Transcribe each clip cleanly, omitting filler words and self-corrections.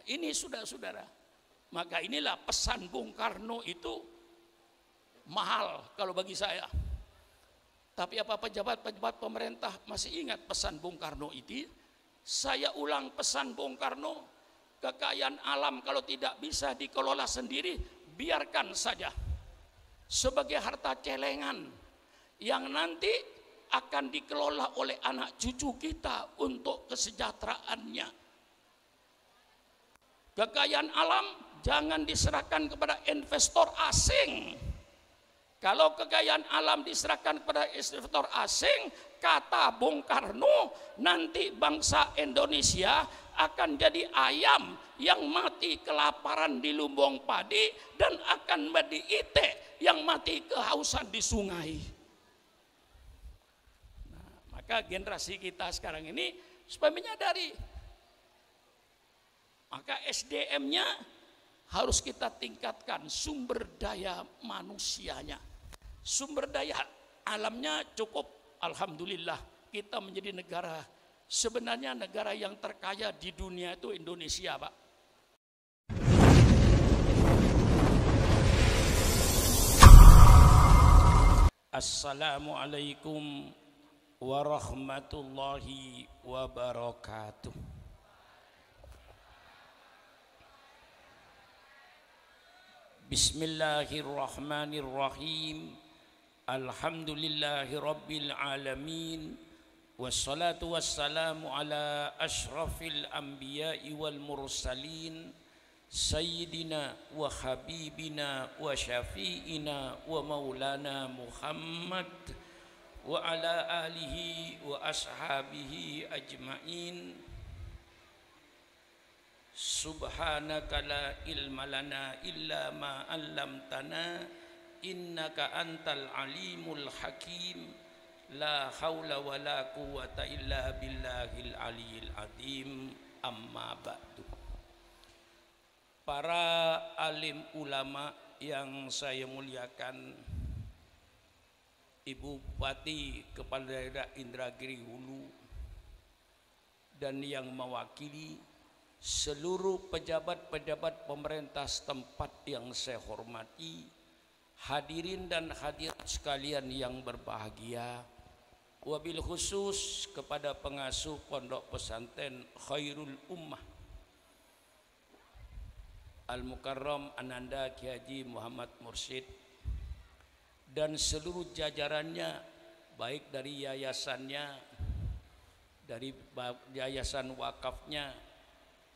Ini saudara-saudara. Maka inilah pesan Bung Karno itu mahal kalau bagi saya. Tapi apa pejabat-pejabat pemerintah masih ingat pesan Bung Karno itu? Saya ulang pesan Bung Karno, kekayaan alam kalau tidak bisa dikelola sendiri, biarkan saja sebagai harta celengan yang nanti akan dikelola oleh anak cucu kita untuk kesejahteraannya. Kekayaan alam jangan diserahkan kepada investor asing. Kalau kekayaan alam diserahkan kepada investor asing, kata Bung Karno, nanti bangsa Indonesia akan jadi ayam yang mati kelaparan di lumbung padi dan akan menjadi itik yang mati kehausan di sungai. Nah, maka generasi kita sekarang ini supaya menyadari, maka SDM-nya harus kita tingkatkan, sumber daya manusianya. Sumber daya alamnya cukup, alhamdulillah kita menjadi negara, sebenarnya negara yang terkaya di dunia itu Indonesia, Pak. Assalamualaikum warahmatullahi wabarakatuh. Bismillahirrahmanirrahim. Alhamdulillahi rabbil alamin. Wassalatu wassalamu ala ashrafil anbiya'i wal mursalin, sayyidina wa habibina wa syafi'ina wa maulana Muhammad wa ala alihi wa ashabihi ajma'in. Subhanaka la ilma lana illa ma 'allamtana innaka antal alimul hakim. La haula wa la quwwata illa billahil aliyil azim. Amma ba'du. Para alim ulama yang saya muliakan, Ibu Bupati Kepala Daerah Indragiri Hulu dan yang mewakili seluruh pejabat-pejabat pemerintah setempat yang saya hormati, hadirin dan hadirat sekalian yang berbahagia, wabil khusus kepada pengasuh Pondok Pesantren Khairul Ummah Al-Mukarram Ananda Kiai Haji Muhammad Mursyid dan seluruh jajarannya, baik dari yayasannya, dari yayasan wakafnya,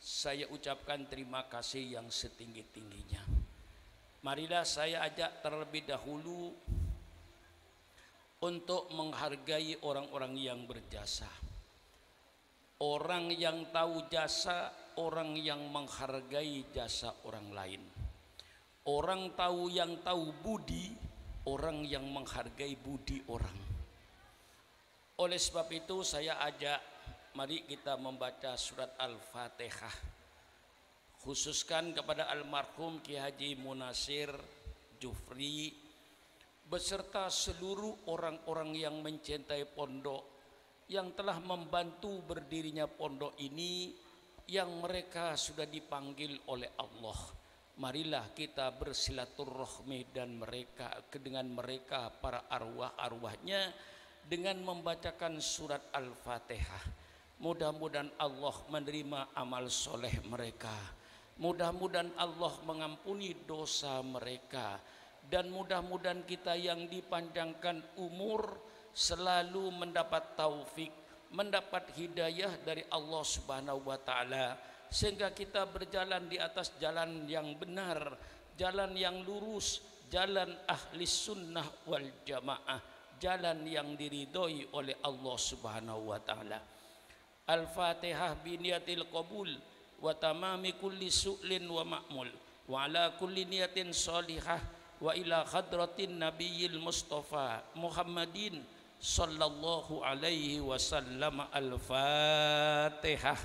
saya ucapkan terima kasih yang setinggi-tingginya. Marilah saya ajak terlebih dahulu untuk menghargai orang-orang yang berjasa. Orang yang tahu jasa, orang yang menghargai jasa orang lain. Orang tahu yang tahu budi, orang yang menghargai budi orang. Oleh sebab itu saya ajak, mari kita membaca surat Al-Fatihah, khususkan kepada almarhum Kiai Haji Munasir Jufri beserta seluruh orang-orang yang mencintai pondok, yang telah membantu berdirinya pondok ini, yang mereka sudah dipanggil oleh Allah. Marilah kita bersilaturahmi dan dengan mereka para arwah-arwahnya dengan membacakan surat Al-Fatihah. Mudah-mudahan Allah menerima amal soleh mereka, mudah-mudahan Allah mengampuni dosa mereka, dan mudah-mudahan kita yang dipanjangkan umur selalu mendapat taufik, mendapat hidayah dari Allah Subhanahu wa Ta'ala, sehingga kita berjalan di atas jalan yang benar, jalan yang lurus, jalan ahli sunnah wal jamaah, jalan yang diridhoi oleh Allah Subhanahu wa Ta'ala. Al-Fatihah biniyatil qabul wa tamami kulli su'lin wa ma'mul wa ala kulli niyatin salihah wa ila khadratin nabiyil mustafa Muhammadin sallallahu alaihi wasallam. Al-Fatihah.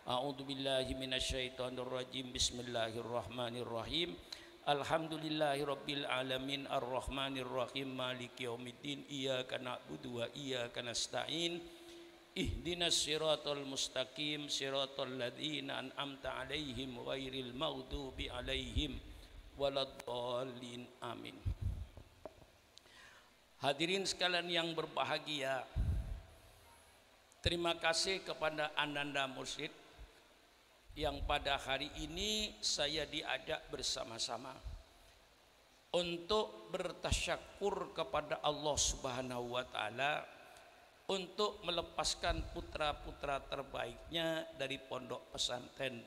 A'udzu billahi minasyaitonir rajim. Bismillahirrahmanirrahim. Alhamdulillahirabbil alamin arrahmanir rahim maliki yaumiddin iyyaka na'budu wa iyyaka nasta'in Ihdinas siratal mustaqim siratal ladzina an'amta 'alaihim ghairil maghdubi 'alaihim waladdallin. Amin. Hadirin sekalian yang berbahagia, terima kasih kepada Ananda Mursyid yang pada hari ini saya diajak bersama-sama untuk bertasyakur kepada Allah Subhanahu wa taala untuk melepaskan putra-putra terbaiknya dari pondok pesantren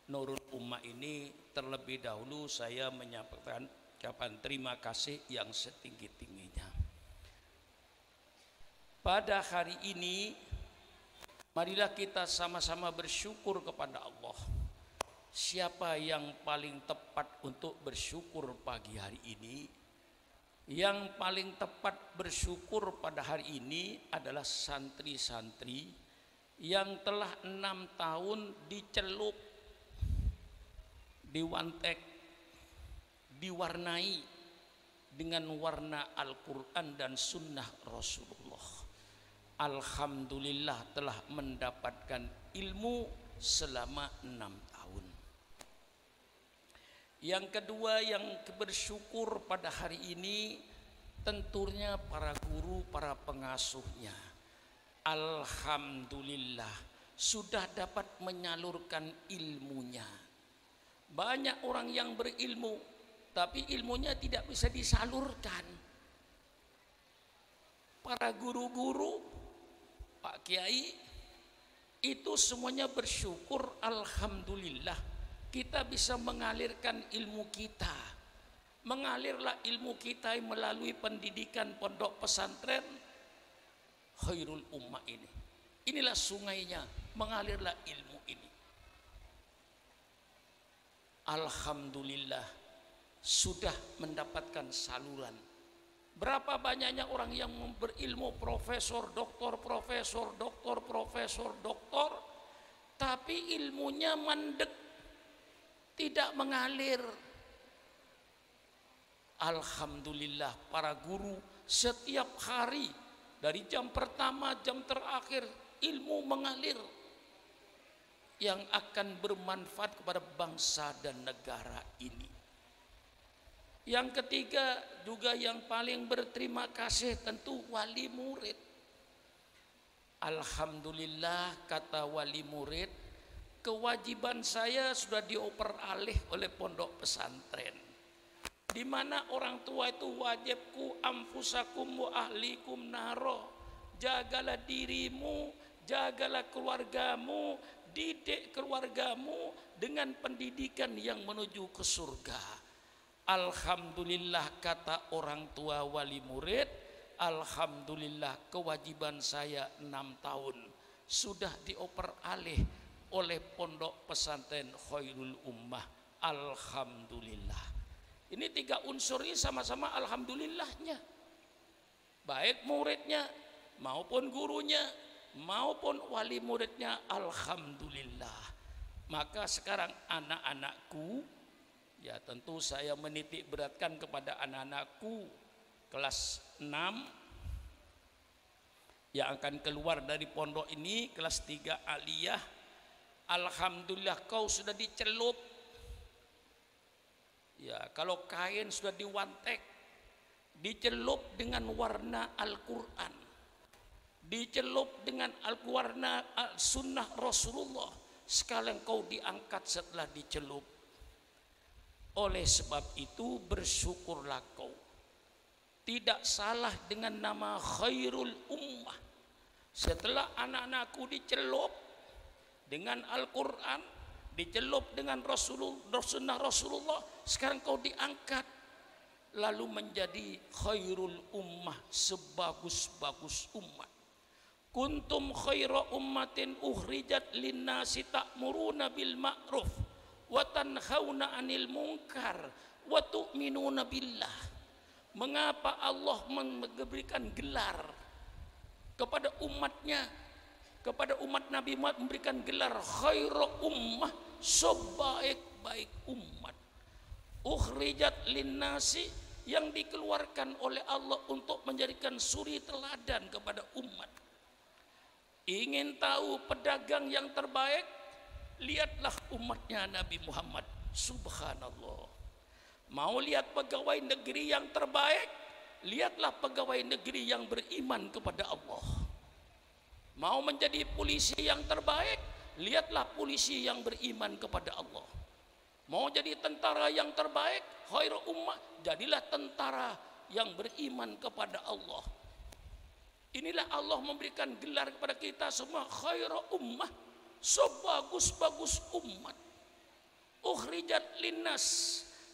Nurul Ummah ini. Terlebih dahulu saya menyampaikan ucapan terima kasih yang setinggi-tingginya. Pada hari ini marilah kita sama-sama bersyukur kepada Allah. Siapa yang paling tepat untuk bersyukur pagi hari ini? Yang paling tepat bersyukur pada hari ini adalah santri-santri yang telah 6 tahun dicelup, diwantek, diwarnai dengan warna Al-Quran dan Sunnah Rasulullah. Alhamdulillah telah mendapatkan ilmu selama 6 tahun. Yang kedua yang bersyukur pada hari ini tentunya para guru, para pengasuhnya. Alhamdulillah sudah dapat menyalurkan ilmunya. Banyak orang yang berilmu tapi ilmunya tidak bisa disalurkan. Para guru-guru, Pak Kiai itu semuanya bersyukur, alhamdulillah kita bisa mengalirkan ilmu kita. Mengalirlah ilmu kita melalui pendidikan pondok pesantren Khairul Ummah ini. Inilah sungainya, mengalirlah ilmu ini. Alhamdulillah sudah mendapatkan saluran. Berapa banyaknya orang yang berilmu, profesor, doktor, tapi ilmunya mandek, tidak mengalir. Alhamdulillah para guru setiap hari dari jam pertama jam terakhir ilmu mengalir yang akan bermanfaat kepada bangsa dan negara ini. Yang ketiga juga yang paling berterima kasih tentu wali murid. Alhamdulillah kata wali murid, kewajiban saya sudah dioper alih oleh pondok pesantren, di mana orang tua itu wajibku amfusakum wa ahlikum naro. Jagalah dirimu, jagalah keluargamu, didik keluargamu dengan pendidikan yang menuju ke surga. Alhamdulillah kata orang tua wali murid, alhamdulillah kewajiban saya 6 tahun sudah dioper alih oleh pondok pesantren Khairul Ummah. Alhamdulillah. Ini 3 unsur ini sama-sama alhamdulillahnya. Baik muridnya maupun gurunya maupun wali muridnya, alhamdulillah. Maka sekarang anak-anakku, ya tentu saya menitik beratkan kepada anak-anakku kelas 6 yang akan keluar dari pondok ini, kelas 3 aliyah. Alhamdulillah kau sudah dicelup. Ya, kalau kain sudah diwantek, dicelup dengan warna Al-Quran, dicelup dengan warna Sunnah Rasulullah. Sekalian kau diangkat setelah dicelup. Oleh sebab itu bersyukurlah kau. Tidak salah dengan nama Khairul Ummah. Setelah anak-anakku dicelup dengan Al-Quran, dicelup dengan Sunnah Rasulullah, sekarang kau diangkat lalu menjadi Khairul Ummah, sebagus-bagus umat. Kuntum khaira ummatin ukhrijat linnasi ta'muruna bil ma'ruf wa tanhauna 'anil munkar wa tu'minuna billah. Mengapa Allah memberikan gelar kepada umatnya, kepada umat Nabi Muhammad, memberikan gelar khairu ummah, sebaik-baik umat. Ukhrijat linnasi, yang dikeluarkan oleh Allah untuk menjadikan suri teladan kepada umat. Ingin tahu pedagang yang terbaik? Lihatlah umatnya Nabi Muhammad. Subhanallah. Mau lihat pegawai negeri yang terbaik? Lihatlah pegawai negeri yang beriman kepada Allah. Mau menjadi polisi yang terbaik? Lihatlah polisi yang beriman kepada Allah. Mau jadi tentara yang terbaik, khairul ummah, jadilah tentara yang beriman kepada Allah. Inilah Allah memberikan gelar kepada kita semua, khairul ummah, sebagus-bagus umat. Ukhrijat linnas,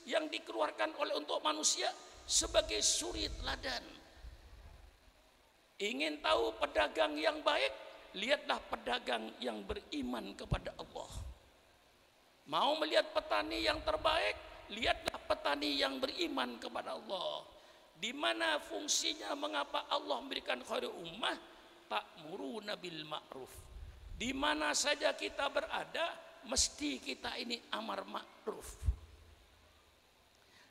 yang dikeluarkan oleh untuk manusia sebagai suri teladan. Ingin tahu pedagang yang baik? Lihatlah pedagang yang beriman kepada Allah. Mau melihat petani yang terbaik? Lihatlah petani yang beriman kepada Allah. Di mana fungsinya, mengapa Allah memberikan khairul ummah? Ta'muruna bil ma'ruf. Di mana saja kita berada, mesti kita ini amar ma'ruf.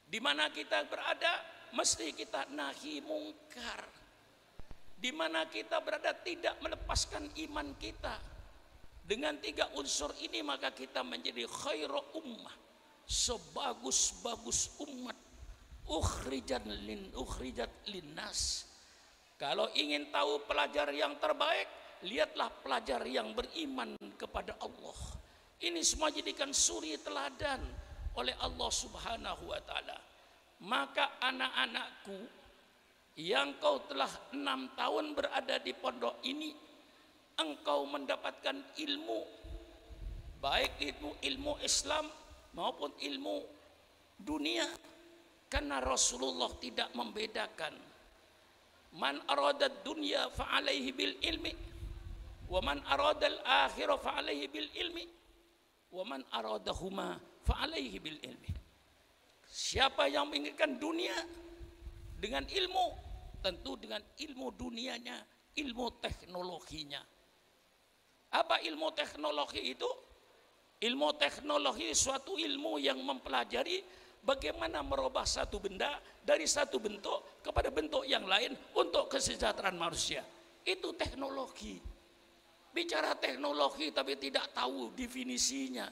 Di mana kita berada, mesti kita nahi mungkar. Di mana kita berada, tidak melepaskan iman kita. Dengan 3 unsur ini maka kita menjadi khairul ummah, sebagus-bagus umat. Ukhrijat linnas. Kalau ingin tahu pelajar yang terbaik, lihatlah pelajar yang beriman kepada Allah. Ini semua jadikan suri teladan oleh Allah Subhanahu wa taala. Maka anak-anakku yang kau telah 6 tahun berada di pondok ini, engkau mendapatkan ilmu, baik itu ilmu Islam maupun ilmu dunia. Karena Rasulullah tidak membedakan. Man aradad dunya fa'alaihi bil ilmi, wa man aradal akhirah fa'alaihi bil ilmi, wa man aradahuma fa'alaihi bil ilmi. Siapa yang menginginkan dunia dengan ilmu, tentu dengan ilmu dunianya, ilmu teknologinya. Apa ilmu teknologi itu? Ilmu teknologi suatu ilmu yang mempelajari bagaimana merubah satu benda dari satu bentuk kepada bentuk yang lain untuk kesejahteraan manusia. Itu teknologi. Bicara teknologi tapi tidak tahu definisinya.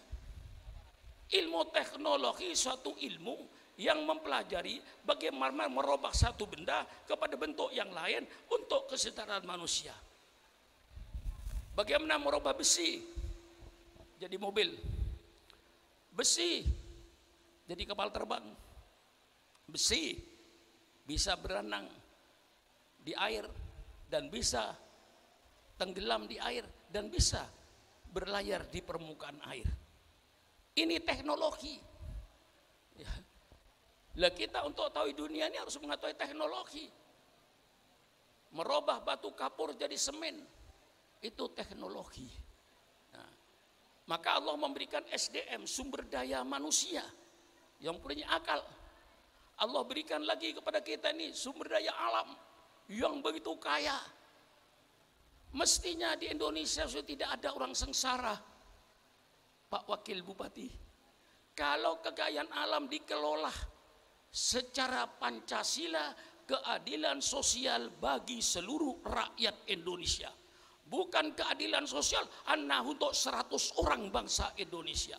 Ilmu teknologi suatu ilmu yang mempelajari bagaimana merubah satu benda kepada bentuk yang lain untuk kesejahteraan manusia. Bagaimana merubah besi jadi mobil, besi jadi kapal terbang, besi bisa berenang di air dan bisa tenggelam di air dan bisa berlayar di permukaan air. Ini teknologi. Ya. Lah kita untuk tahu dunia ini harus mengetahui teknologi. Merubah batu kapur jadi semen, itu teknologi. Nah, maka Allah memberikan SDM, sumber daya manusia yang punya akal. Allah berikan lagi kepada kita ini sumber daya alam yang begitu kaya. Mestinya di Indonesia sudah tidak ada orang sengsara, Pak Wakil Bupati. Kalau kekayaan alam dikelola secara Pancasila, keadilan sosial bagi seluruh rakyat Indonesia, bukan keadilan sosial hanya untuk 100 orang bangsa Indonesia.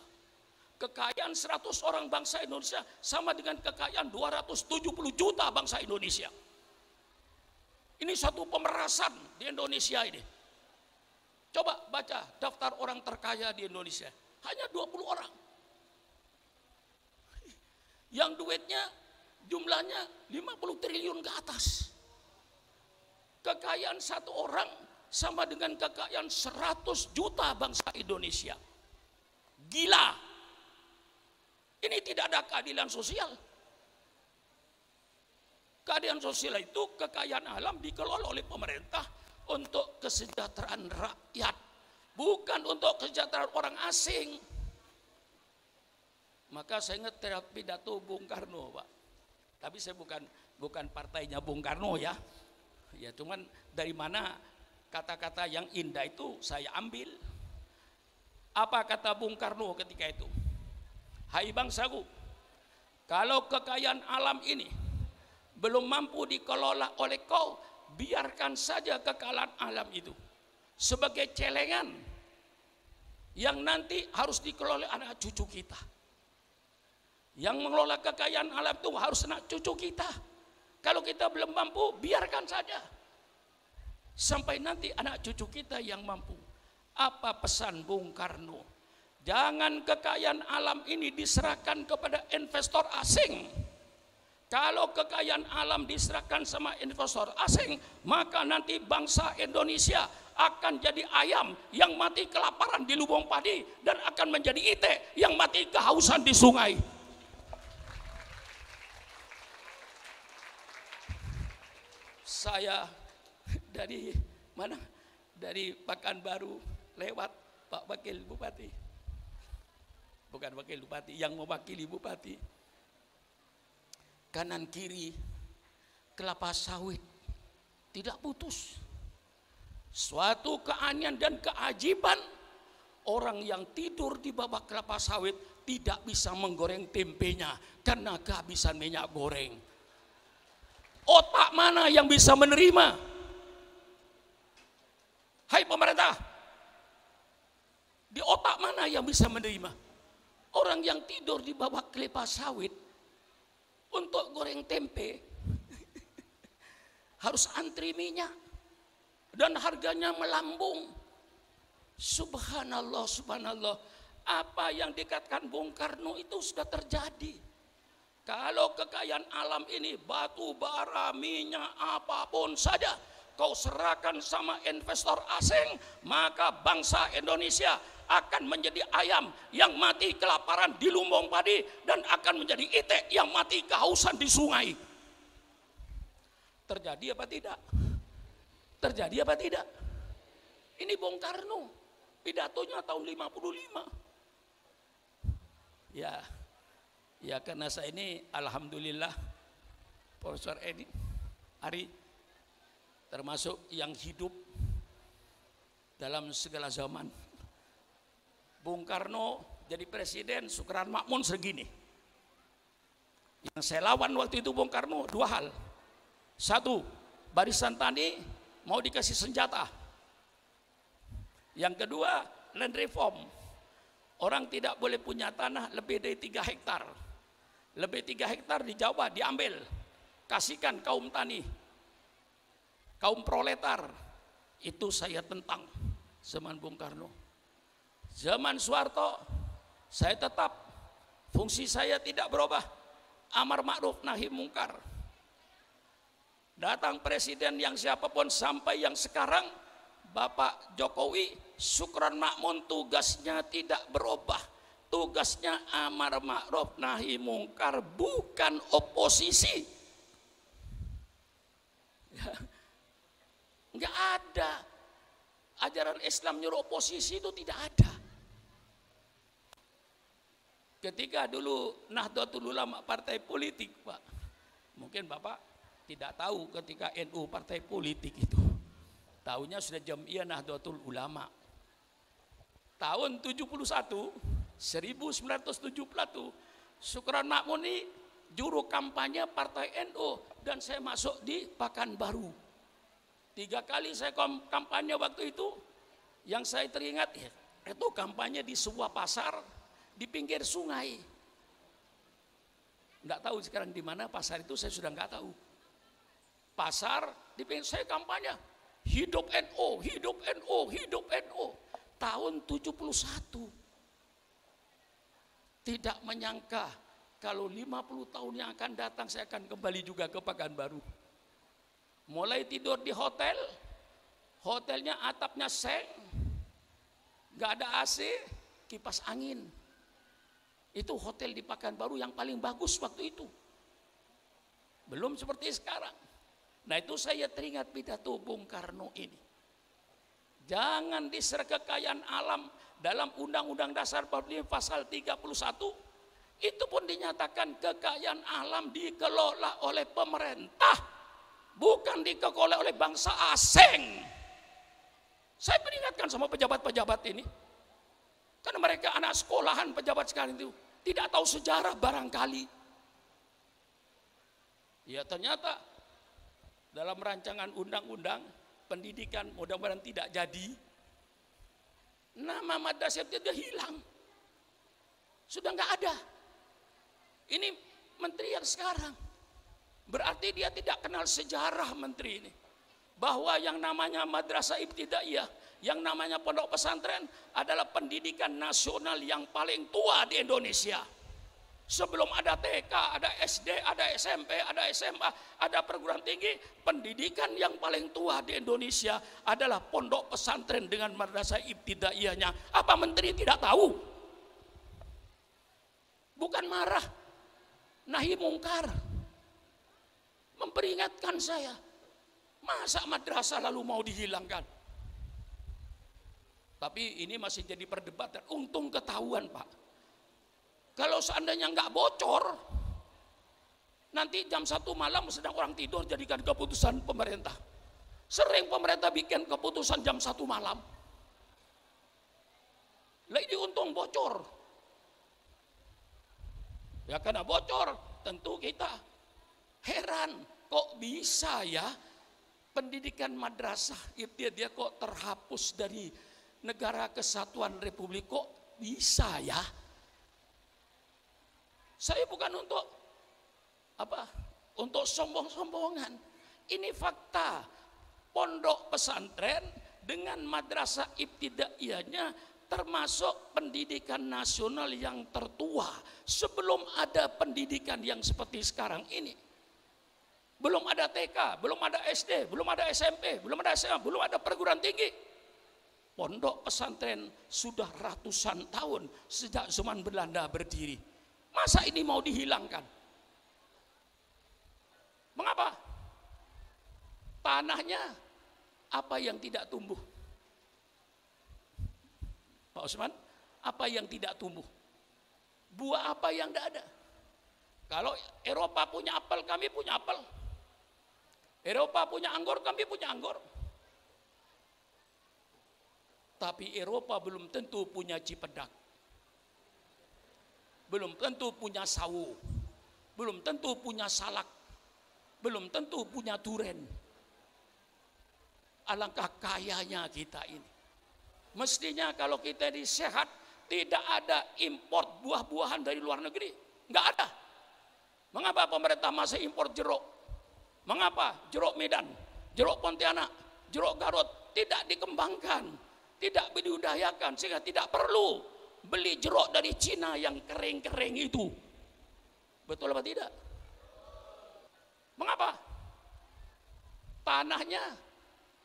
Kekayaan 100 orang bangsa Indonesia sama dengan kekayaan 270 juta bangsa Indonesia. Ini satu pemerasan di Indonesia ini. Coba baca daftar orang terkaya di Indonesia, hanya 20 orang. Yang duitnya jumlahnya 50 triliun ke atas. Kekayaan satu orang sama dengan kekayaan 100 juta bangsa Indonesia. Gila. Ini tidak ada keadilan sosial. Keadilan sosial itu kekayaan alam dikelola oleh pemerintah untuk kesejahteraan rakyat, bukan untuk kesejahteraan orang asing. Maka saya ingat pidato Bung Karno, Pak. Tapi saya bukan partainya Bung Karno ya. Ya cuman dari mana kata-kata yang indah itu saya ambil. Apa kata Bung Karno ketika itu? Hai bangsaku, kalau kekayaan alam ini belum mampu dikelola oleh kau, biarkan saja kekayaan alam itu. sebagai celengan yang nanti harus dikelola anak cucu kita. Yang mengelola kekayaan alam itu harus anak cucu kita. Kalau kita belum mampu, biarkan saja. Sampai nanti anak cucu kita yang mampu. Apa pesan Bung Karno? Jangan kekayaan alam ini diserahkan kepada investor asing. Kalau kekayaan alam diserahkan sama investor asing, maka nanti bangsa Indonesia akan jadi ayam yang mati kelaparan di lubang padi dan akan menjadi itik yang mati kehausan di sungai. Saya dari mana? Dari Pekanbaru lewat Pak Wakil Bupati. Bukan Wakil Bupati, yang mewakili Bupati. Kanan kiri kelapa sawit tidak putus. Suatu keanehan dan keajiban, orang yang tidur di bawah kelapa sawit tidak bisa menggoreng tempenya karena kehabisan minyak goreng. Otak mana yang bisa menerima? Hai pemerintah, di otak mana yang bisa menerima? Orang yang tidur di bawah kelapa sawit untuk goreng tempe harus antri minyak dan harganya melambung. Subhanallah, subhanallah. Apa yang dikatakan Bung Karno itu sudah terjadi. Kalau kekayaan alam ini, batu bara, minyak, apapun saja, kau serahkan sama investor asing, maka bangsa Indonesia akan menjadi ayam yang mati kelaparan di lumbung padi dan akan menjadi itik yang mati kehausan di sungai. Terjadi apa tidak? Terjadi apa tidak? Ini Bung Karno, pidatonya tahun 55. Ya karena saya ini alhamdulillah Profesor Ari termasuk yang hidup dalam segala zaman. Bung Karno jadi presiden, Soekarno Makmun segini. Yang saya lawan waktu itu Bung Karno dua hal. Satu, barisan tani mau dikasih senjata. Yang kedua, land reform. Orang tidak boleh punya tanah lebih dari 3 hektar. Lebih 3 hektar di Jawa diambil. Kasihkan kaum tani. Kaum proletar. Itu saya tentang zaman Bung Karno. Zaman Soeharto, saya tetap fungsi saya tidak berubah. Amar ma'ruf nahi mungkar. Datang presiden yang siapapun sampai yang sekarang, Bapak Jokowi, Soekarno Makmun tugasnya tidak berubah. Tugasnya amar ma'ruf nahi mungkar, bukan oposisi. Enggak ada. Ajaran Islam nyuruh oposisi itu tidak ada. Ketika dulu Nahdlatul Ulama partai politik, Pak. Mungkin Bapak tidak tahu ketika NU partai politik itu. Tahunnya sudah Jam'iyah Nahdlatul Ulama. Tahun 1971, Soekarno Makmun ini juru kampanye partai NU dan saya masuk di Pekanbaru. 3 kali saya kampanye waktu itu. Yang saya teringat itu kampanye di sebuah pasar di pinggir sungai. Enggak tahu sekarang di mana pasar itu, saya sudah enggak tahu. Pasar di pinggir, saya kampanye hidup NU, hidup NU, hidup NU. Tahun 71. Tidak menyangka kalau 50 tahun yang akan datang saya akan kembali juga ke Pekanbaru. Mulai tidur di hotel, hotelnya atapnya seng, enggak ada AC, kipas angin. Itu hotel di Pekanbaru yang paling bagus waktu itu. Belum seperti sekarang. Nah itu saya teringat pidato Bung Karno ini. Jangan diserah kekayaan alam dalam Undang-Undang Dasar 45 pasal 31. Itu pun dinyatakan kekayaan alam dikelola oleh pemerintah. Bukan dikelola oleh bangsa asing. Saya peringatkan sama pejabat-pejabat ini. Karena mereka anak sekolahan pejabat sekarang itu. Tidak tahu sejarah barangkali. Ya ternyata dalam rancangan undang-undang pendidikan mudah-mudahan tidak jadi. Nama madrasah Ibtidaiyah hilang. Sudah nggak ada. Ini menteri yang sekarang. Berarti dia tidak kenal sejarah menteri ini. Bahwa yang namanya madrasah ibtidaiyah, yang namanya pondok pesantren adalah pendidikan nasional yang paling tua di Indonesia. Sebelum ada TK, ada SD, ada SMP, ada SMA, ada perguruan tinggi, pendidikan yang paling tua di Indonesia adalah pondok pesantren dengan madrasah ibtidaiyahnya. Apa menteri tidak tahu? Bukan marah, nahi mungkar, memperingatkan saya. Masa madrasah lalu mau dihilangkan? Tapi ini masih jadi perdebatan. Untung ketahuan, Pak. Kalau seandainya nggak bocor, nanti jam 1 malam sedang orang tidur jadikan keputusan pemerintah. Sering pemerintah bikin keputusan jam 1 malam. Lah ini untung bocor. Ya karena bocor, tentu kita heran kok bisa ya pendidikan madrasah ibtidaiyah kok terhapus dari negara kesatuan Republik, kok bisa ya? Saya bukan untuk apa? Untuk sombong-sombongan. Ini fakta. Pondok pesantren dengan madrasah ibtidaiyahnya termasuk pendidikan nasional yang tertua sebelum ada pendidikan yang seperti sekarang ini. Belum ada TK, belum ada SD, belum ada SMP, belum ada SMA, belum ada perguruan tinggi. Pondok pesantren sudah ratusan tahun sejak zaman Belanda berdiri. Masa ini mau dihilangkan? Mengapa? Tanahnya apa yang tidak tumbuh? Pak Usman, apa yang tidak tumbuh? Buah apa yang tidak ada? Kalau Eropa punya apel, kami punya apel. Eropa punya anggur, kami punya anggur. Tapi Eropa belum tentu punya cipedak. Belum tentu punya sawo. Belum tentu punya salak. Belum tentu punya duren. Alangkah kayanya kita ini. Mestinya kalau kita ini sehat, tidak ada import buah-buahan dari luar negeri. Enggak ada. Mengapa pemerintah masih impor jeruk? Mengapa jeruk Medan, jeruk Pontianak, jeruk Garut tidak dikembangkan, tidak dibudidayakan, sehingga tidak perlu beli jeruk dari Cina yang kering-kering itu? Betul apa tidak? Mengapa? Tanahnya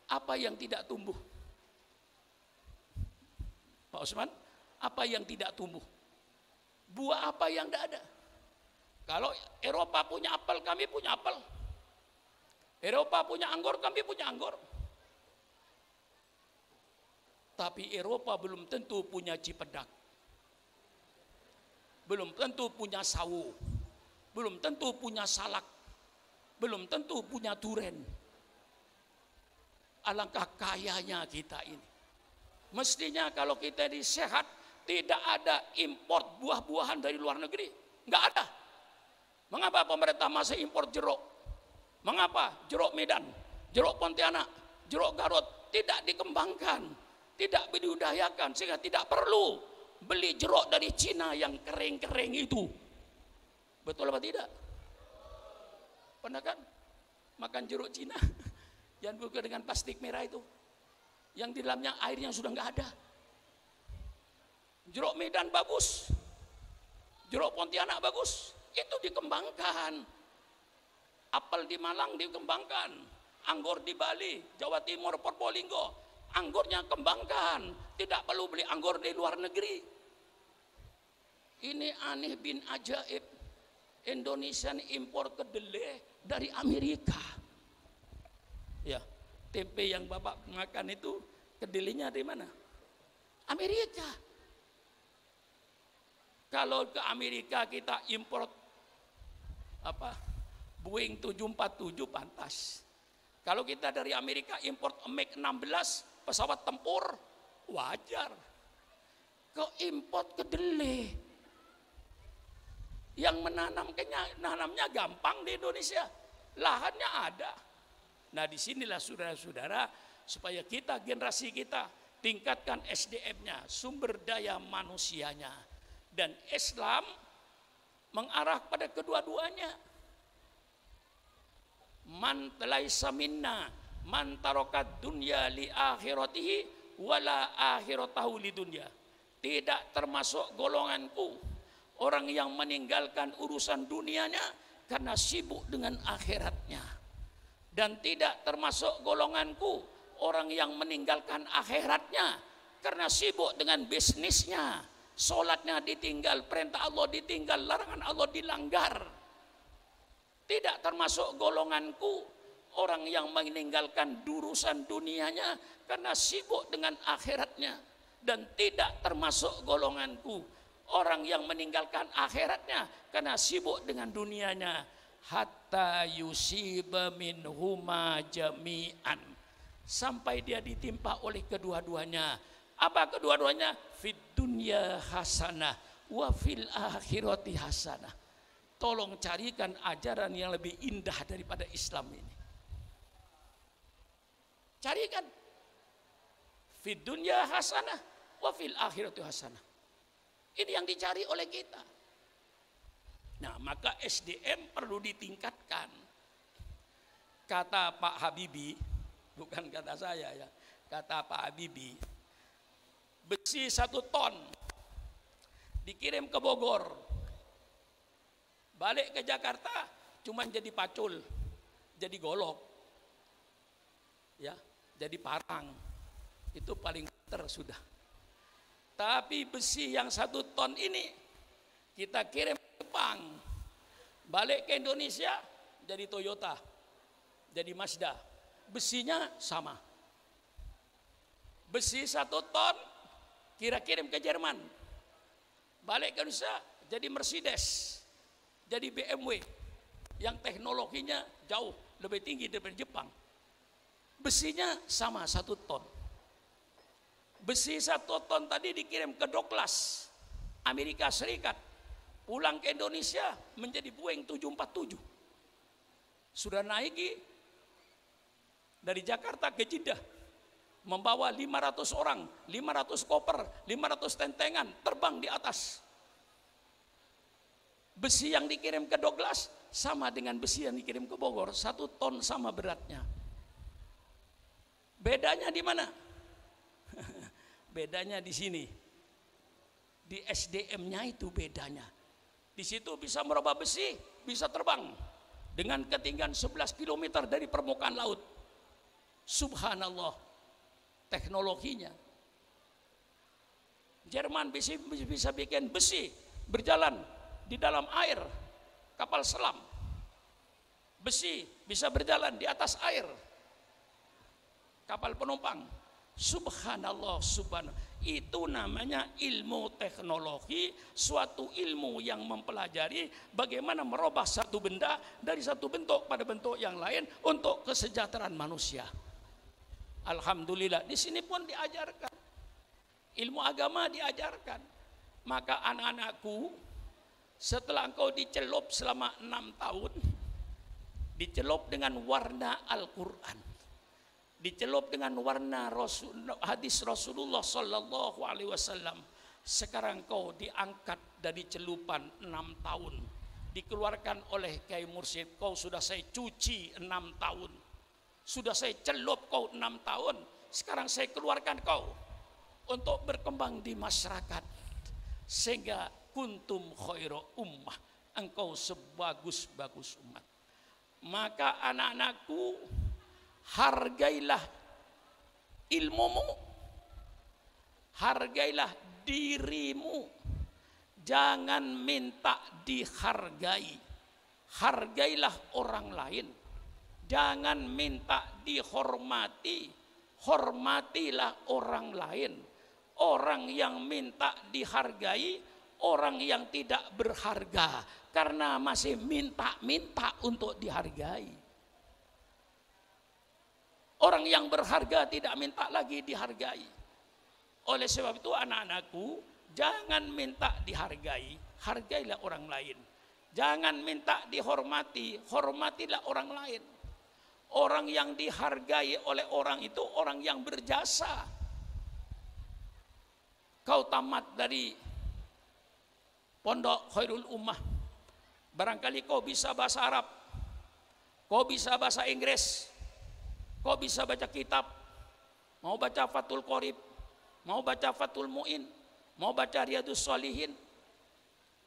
apa yang tidak tumbuh? Pak Usman, apa yang tidak tumbuh? Buah apa yang tidak ada? Kalau Eropa punya apel, kami punya apel. Eropa punya anggur, kami punya anggur. Tapi Eropa belum tentu punya cipedak. Belum tentu punya sawo. Belum tentu punya salak. Belum tentu punya duren. Alangkah kayanya kita ini. Mestinya kalau kita ini sehat, tidak ada import buah-buahan dari luar negeri. Enggak ada. Mengapa pemerintah masih impor jeruk? Mengapa jeruk Medan, jeruk Pontianak, jeruk Garut tidak dikembangkan, tidak dibudidayakan, sehingga tidak perlu beli jeruk dari Cina yang kering-kering itu? Betul apa tidak? Pernah kan makan jeruk Cina yang bukan dengan plastik merah itu, yang di dalamnya airnya sudah nggak ada. Jeruk Medan bagus, jeruk Pontianak bagus, itu dikembangkan. Apel di Malang dikembangkan, anggur di Bali, Jawa Timur, Probolinggo, anggurnya kembangkan, tidak perlu beli anggur di luar negeri. Ini aneh bin ajaib, Indonesian impor kedelai dari Amerika. Ya, tempe yang Bapak makan itu kedelainya dari mana? Amerika. Kalau ke Amerika kita impor apa? Boeing 747 pantas. Kalau kita dari Amerika import MiG-16 pesawat tempur, wajar. Kok import kedelai? Yang menanamnya gampang di Indonesia, lahannya ada. Nah disinilah saudara-saudara, supaya kita, generasi kita, tingkatkan SDM-nya, sumber daya manusianya. Dan Islam mengarah pada kedua-duanya. Man laisa minna man tarokat dunya li akhiratihi wala akhiratahu li dunya. Tidak termasuk golonganku orang yang meninggalkan urusan dunianya karena sibuk dengan akhiratnya. Dan tidak termasuk golonganku orang yang meninggalkan akhiratnya karena sibuk dengan bisnisnya. Sholatnya ditinggal, perintah Allah ditinggal, larangan Allah dilanggar. Tidak termasuk golonganku orang yang meninggalkan urusan dunianya karena sibuk dengan akhiratnya. Dan tidak termasuk golonganku orang yang meninggalkan akhiratnya karena sibuk dengan dunianya. Hatta yusiba minhuma jami'an, sampai dia ditimpa oleh kedua-duanya. Apa kedua-duanya? Fid dunya hasanah wa fil akhirati hasanah. Tolong carikan ajaran yang lebih indah daripada Islam ini. Carikan. Fid dunya hasanah wa fil akhirati hasanah. Ini yang dicari oleh kita. Nah, maka SDM perlu ditingkatkan. Kata Pak Habibie, bukan kata saya ya, kata Pak Habibie, besi 1 ton dikirim ke Bogor, balik ke Jakarta cuman jadi pacul, jadi golok, ya, jadi parang. Itu paling better sudah. Tapi besi yang 1 ton ini kita kirim ke Jepang, balik ke Indonesia jadi Toyota, jadi Mazda. Besinya sama. Besi 1 ton kita kirim ke Jerman, balik ke Indonesia jadi Mercedes, jadi BMW yang teknologinya jauh lebih tinggi daripada Jepang. Besinya sama 1 ton. Besi 1 ton tadi dikirim ke Douglas, Amerika Serikat, pulang ke Indonesia menjadi Boeing 747. Sudah naiki dari Jakarta ke Jeddah, membawa 500 orang, 500 koper, 500 tentengan, terbang di atas. Besi yang dikirim ke Douglas sama dengan besi yang dikirim ke Bogor, 1 ton sama beratnya. Bedanya di mana? Bedanya di sini. Di SDM-nya itu bedanya. Di situ bisa merubah besi, bisa terbang dengan ketinggian 11 km dari permukaan laut. Subhanallah, teknologinya. Jerman bisa bikin besi berjalan di dalam air, kapal selam. Besi bisa berjalan di atas air, kapal penumpang. Subhanallah, subhanallah. Itu namanya ilmu teknologi, suatu ilmu yang mempelajari bagaimana merubah satu benda dari satu bentuk pada bentuk yang lain untuk kesejahteraan manusia. Alhamdulillah, di sini pun diajarkan. Ilmu agama diajarkan. Maka anak-anakku, setelah engkau dicelup selama 6 tahun, dicelup dengan warna Al-Quran, dicelup dengan warna hadis Rasulullah Sallallahu Alaihi Wasallam. Sekarang kau diangkat dari celupan 6 tahun, dikeluarkan oleh Kiai Mursyid. Kau sudah saya cuci 6 tahun, sudah saya celup kau 6 tahun. Sekarang saya keluarkan kau untuk berkembang di masyarakat, sehingga kuntum khairu ummah, engkau sebagus-bagus umat. Maka anak-anakku, hargailah ilmumu, hargailah dirimu, jangan minta dihargai. Hargailah orang lain, jangan minta dihormati. Hormatilah orang lain. Orang yang minta dihargai, orang yang tidak berharga karena masih minta-minta untuk dihargai. Orang yang berharga tidak minta lagi dihargai. Oleh sebab itu anak-anakku, jangan minta dihargai, hargailah orang lain. Jangan minta dihormati, hormatilah orang lain. Orang yang dihargai oleh orang itu orang yang berjasa. kau tamat dari Pondok Khairul Ummah, barangkali kau bisa bahasa Arab, kau bisa bahasa Inggris, kau bisa baca kitab, mau baca Fathul Qorib, mau baca Fathul Mu'in, mau baca Riyadus Shalihin,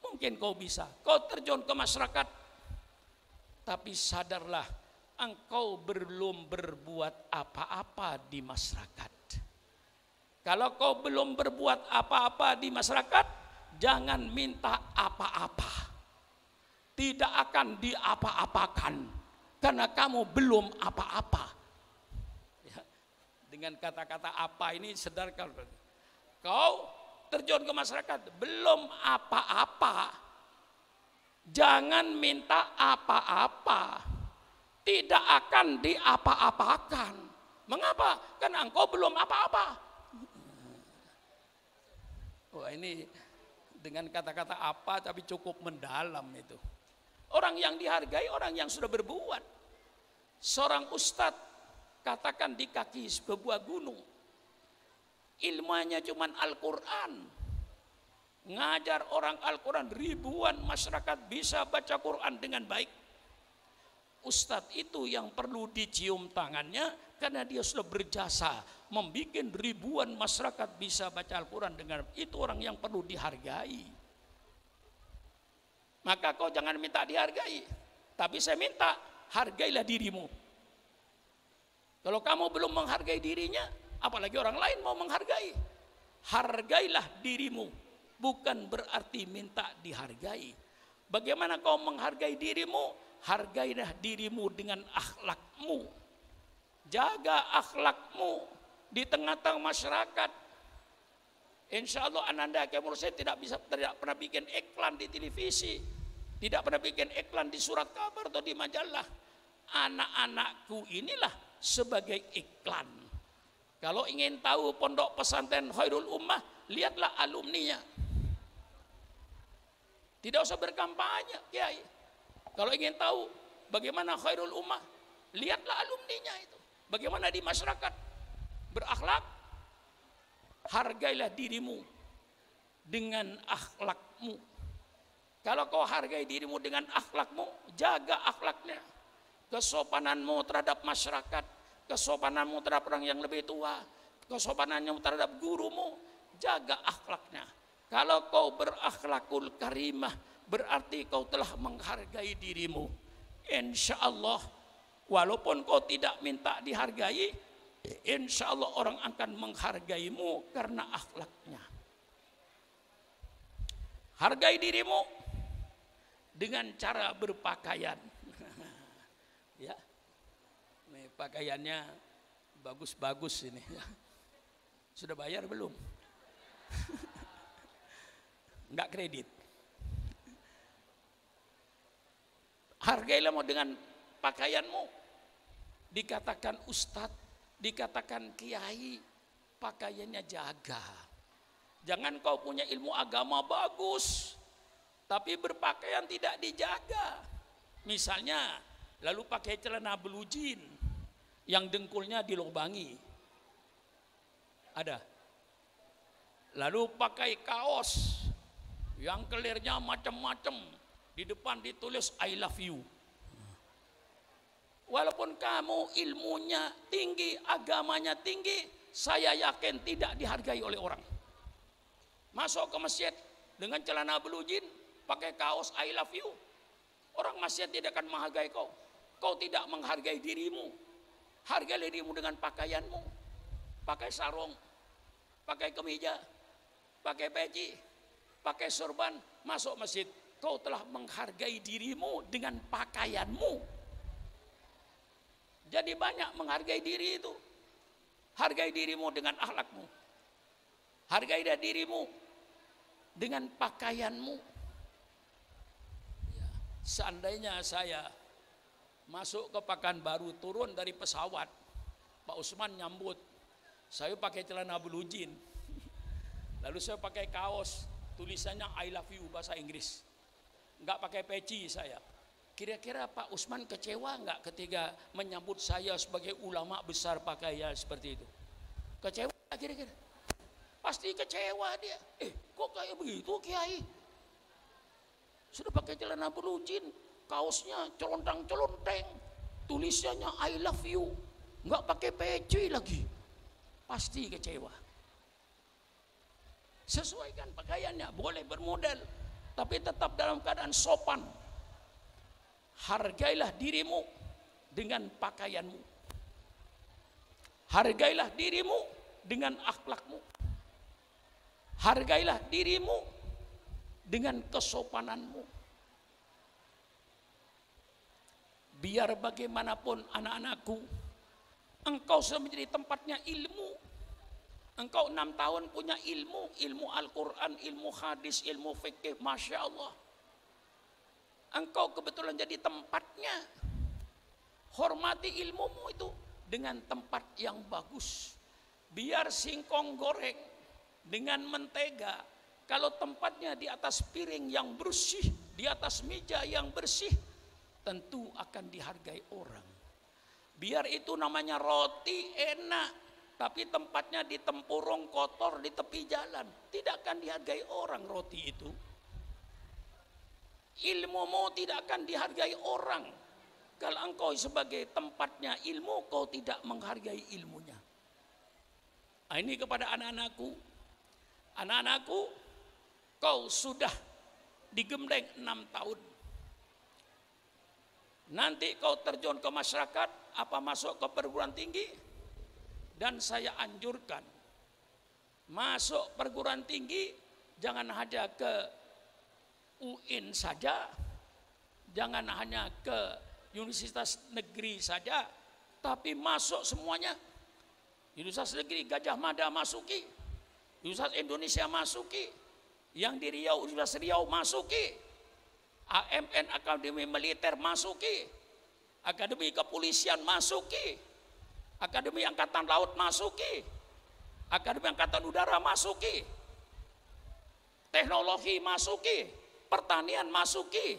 mungkin kau bisa, kau terjun ke masyarakat. Tapi sadarlah, engkau belum berbuat apa-apa di masyarakat. Kalau kau belum berbuat apa-apa di masyarakat, jangan minta apa-apa. Tidak akan diapa-apakan, karena kamu belum apa-apa. Ya, dengan kata-kata apa ini sadarkan, kau terjun ke masyarakat belum apa-apa, jangan minta apa-apa, tidak akan diapa-apakan. Mengapa? Karena engkau belum apa-apa. Wah, ini dengan kata-kata apa tapi cukup mendalam itu. Orang yang dihargai orang yang sudah berbuat. Seorang ustadz katakan di kaki sebuah gunung, ilmunya cuman Al-Quran, ngajar orang Al-Quran, ribuan masyarakat bisa baca Quran dengan baik. Ustadz itu yang perlu dicium tangannya, karena dia sudah berjasa membuat ribuan masyarakat bisa baca Al-Quran dengan itu. Orang yang perlu dihargai. Maka kau jangan minta dihargai, tapi saya minta hargailah dirimu. Kalau kamu belum menghargai dirinya, apalagi orang lain mau menghargai. Hargailah dirimu, bukan berarti minta dihargai. Bagaimana kau menghargai dirimu? Hargailah dirimu dengan akhlakmu. Jaga akhlakmu di tengah-tengah masyarakat. Insya Allah Ananda Kemur saya tidak pernah bikin iklan di televisi, tidak pernah bikin iklan di surat kabar atau di majalah. Anak-anakku inilah sebagai iklan. Kalau ingin tahu Pondok Pesantren Khairul Ummah, lihatlah alumninya. Tidak usah berkampanye, Kiai. Kalau ingin tahu bagaimana Khairul Ummah, lihatlah alumninya itu. Bagaimana di masyarakat berakhlak. Hargailah dirimu dengan akhlakmu. Kalau kau hargai dirimu dengan akhlakmu, jaga akhlaknya. Kesopananmu terhadap masyarakat, kesopananmu terhadap orang yang lebih tua, kesopananmu terhadap gurumu, jaga akhlaknya. Kalau kau berakhlakul karimah, berarti kau telah menghargai dirimu. Insya Allah, walaupun kau tidak minta dihargai, insya Allah orang akan menghargaimu karena akhlaknya. Hargai dirimu dengan cara berpakaian. Ya, ini pakaiannya bagus-bagus ini. Sudah bayar belum? Enggak kredit. Hargailah dengan pakaianmu. Dikatakan ustadz, dikatakan kiai, pakaiannya jaga. Jangan kau punya ilmu agama bagus, tapi berpakaian tidak dijaga. Misalnya, lalu pakai celana belujin yang dengkulnya dilubangi. Ada. Lalu pakai kaos yang kelirnya macam-macam, di depan ditulis I love you. Walaupun kamu ilmunya tinggi, agamanya tinggi, saya yakin tidak dihargai oleh orang. Masuk ke masjid dengan celana belujin, pakai kaos I love you, orang masjid tidak akan menghargai kau. Kau tidak menghargai dirimu. Hargailah dirimu dengan pakaianmu. Pakai sarung, pakai kemeja, pakai peci, pakai sorban, masuk masjid. Kau telah menghargai dirimu dengan pakaianmu. Jadi banyak menghargai diri itu. Hargai dirimu dengan akhlakmu. Hargai dirimu dengan pakaianmu. Ya, seandainya saya masuk ke Pekanbaru, turun dari pesawat, Pak Usman nyambut, saya pakai celana belujin, lalu saya pakai kaos tulisannya I love you bahasa Inggris, nggak pakai peci saya. Kira-kira Pak Usman kecewa nggak ketika menyambut saya sebagai ulama besar pakaian seperti itu? Kecewa kira-kira? pasti kecewa dia. Kok kayak begitu Kiai? Sudah pakai celana belucin, kaosnya colontang-colonteng, tulisannya I love you, nggak pakai peci lagi, pasti kecewa. Sesuaikan pakaiannya, boleh bermodel, tapi tetap dalam keadaan sopan. Hargailah dirimu dengan pakaianmu. Hargailah dirimu dengan akhlakmu. Hargailah dirimu dengan kesopananmu. Biar bagaimanapun anak-anakku, engkau sudah menjadi tempatnya ilmu. Engkau 6 tahun punya ilmu Al-Quran, ilmu hadis, ilmu fikih, Masya Allah. Engkau kebetulan jadi tempatnya. Hormati ilmumu itu dengan tempat yang bagus. Biar singkong goreng dengan mentega, kalau tempatnya di atas piring yang bersih, di atas meja yang bersih, tentu akan dihargai orang. Biar itu namanya roti enak, tapi tempatnya di tempurung kotor di tepi jalan, tidak akan dihargai orang roti itu. Ilmumu tidak akan dihargai orang kalau engkau sebagai tempatnya ilmu, kau tidak menghargai ilmunya. Nah, ini kepada anak-anakku. Anak-anakku, kau sudah digembleng 6 tahun. Nanti kau terjun ke masyarakat, apa masuk ke perguruan tinggi? Dan saya anjurkan, masuk perguruan tinggi jangan hanya ke UIN saja, jangan hanya ke universitas negeri saja, tapi masuk semuanya. Universitas negeri Gajah Mada masuki, Universitas Indonesia masuki, yang di Riau Universitas Riau masuki, AMN Akademi Militer masuki, Akademi Kepolisian masuki, Akademi Angkatan Laut masuki, Akademi Angkatan Udara masuki, teknologi masuki, pertanian masuki,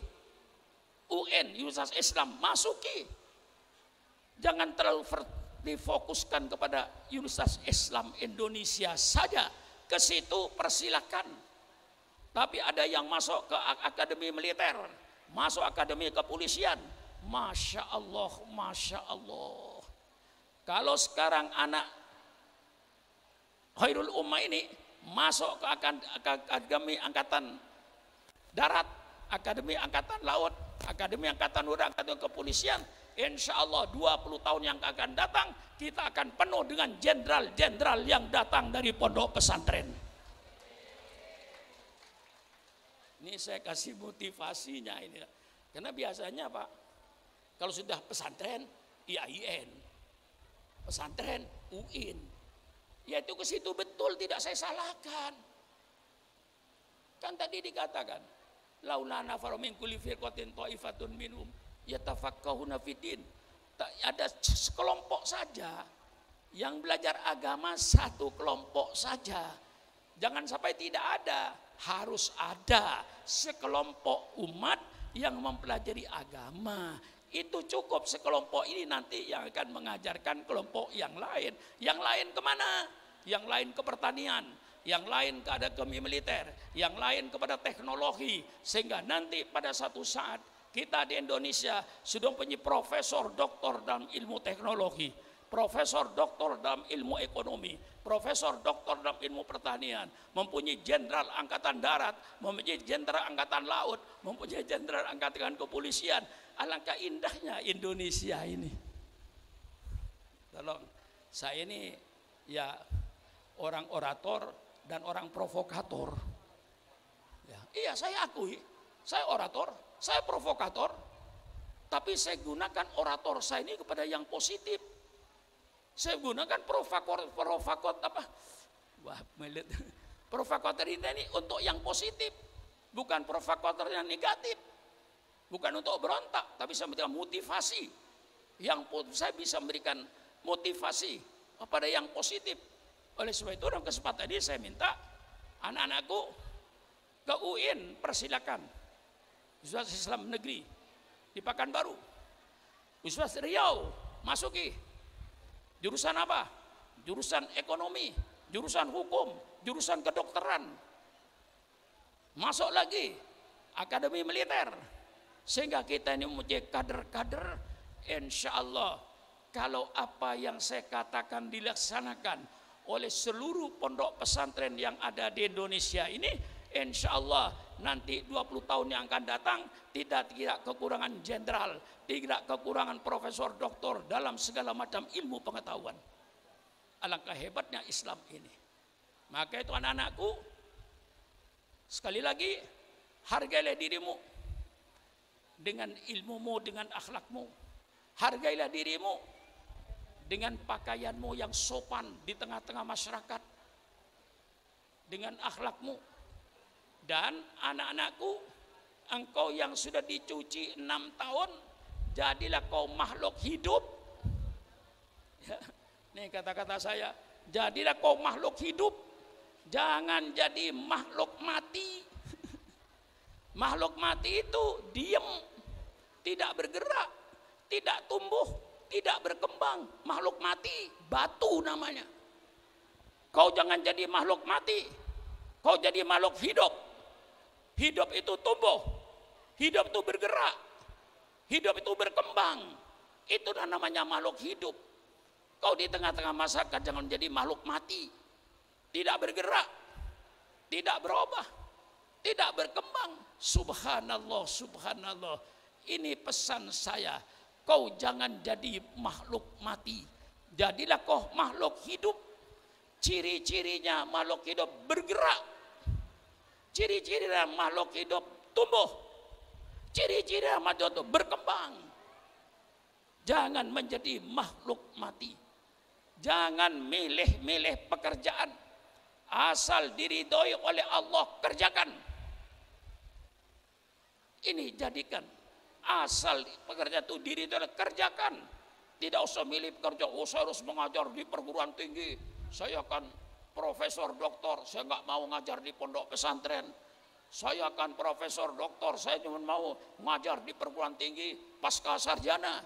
UN Universitas Islam masuki. Jangan terlalu difokuskan kepada Universitas Islam Indonesia saja, ke situ persilakan. Tapi ada yang masuk ke Akademi Militer, masuk Akademi Kepolisian, Masya Allah, Masya Allah. Kalau sekarang anak Khairul Ummah ini masuk ke Akademi Angkatan Darat, Akademi Angkatan Laut, Akademi Angkatan Udara, Akademi Kepolisian, insya Allah 20 tahun yang akan datang kita akan penuh dengan jenderal-jenderal yang datang dari pondok pesantren. Ini saya kasih motivasinya ini, karena biasanya Pak, kalau sudah pesantren IAIN, pesantren UIN, ya itu ke situ betul, tidak saya salahkan. Kan tadi dikatakan, laula nafaru min kulli firqatin ta'ifatun minhum yatafaqqahuna fiddin. Ada sekelompok saja yang belajar agama, satu kelompok saja. Jangan sampai tidak ada, harus ada sekelompok umat yang mempelajari agama. Itu cukup, sekelompok ini nanti yang akan mengajarkan kelompok yang lain. Yang lain kemana? Yang lain ke pertanian, yang lain ke akademi militer, yang lain kepada teknologi. Sehingga nanti pada satu saat kita di Indonesia sudah punya profesor doktor dalam ilmu teknologi, profesor doktor dalam ilmu ekonomi, profesor doktor dalam ilmu pertanian, mempunyai jenderal angkatan darat, mempunyai jenderal angkatan laut, mempunyai jenderal angkatan kepolisian. Alangkah indahnya Indonesia ini. Tolong, saya ini ya orang orator dan orang provokator. Ya, iya, saya akui, saya orator, saya provokator, tapi saya gunakan orator saya ini kepada yang positif. Saya gunakan provokator ini untuk yang positif, bukan provokator yang negatif, bukan untuk berontak, tapi saya memberikan motivasi. Saya bisa memberikan motivasi kepada yang positif. Oleh sebab itu dalam kesempatan ini saya minta anak-anakku ke UIN, persilakan. Universitas Islam Negeri di Pekanbaru, Universitas Riau masuki. Jurusan apa? Jurusan ekonomi, jurusan hukum, jurusan kedokteran, masuk lagi akademi militer, sehingga kita ini mempunyai kader-kader. Insya Allah kalau apa yang saya katakan dilaksanakan oleh seluruh pondok pesantren yang ada di Indonesia ini, insya Allah nanti 20 tahun yang akan datang tidak kekurangan jenderal, tidak kekurangan profesor doktor dalam segala macam ilmu pengetahuan. Alangkah hebatnya Islam ini. Maka itu anak-anakku, sekali lagi hargailah dirimu dengan ilmumu, dengan akhlakmu. Hargailah dirimu dengan pakaianmu yang sopan di tengah-tengah masyarakat, dengan akhlakmu. Dan anak-anakku, engkau yang sudah dicuci 6 tahun, jadilah kau makhluk hidup. Ya, ini kata-kata saya, jadilah kau makhluk hidup, jangan jadi makhluk mati. Makhluk mati itu diam, tidak bergerak, tidak tumbuh, tidak berkembang. Makhluk mati, batu namanya. Kau jangan jadi makhluk mati, kau jadi makhluk hidup. Hidup itu tumbuh, hidup itu bergerak, hidup itu berkembang. Itu namanya makhluk hidup. Kau di tengah-tengah masyarakat jangan menjadi makhluk mati, tidak bergerak, tidak berubah, tidak berkembang. Subhanallah, subhanallah. Ini pesan saya. Kau jangan jadi makhluk mati, jadilah kau makhluk hidup. Ciri-cirinya makhluk hidup bergerak, ciri-cirinya makhluk hidup tumbuh, ciri-cirinya makhluk hidup berkembang. Jangan menjadi makhluk mati. Jangan milih-milih pekerjaan, asal diridhoi oleh Allah kerjakan. Ini jadikan, asal pekerjaan itu diridhoi kerjakan. Tidak usah milih pekerja, saya harus mengajar di perguruan tinggi, saya kan profesor doktor, saya nggak mau ngajar di pondok pesantren. Saya kan profesor doktor, saya cuma mau ngajar di perguruan tinggi pasca sarjana.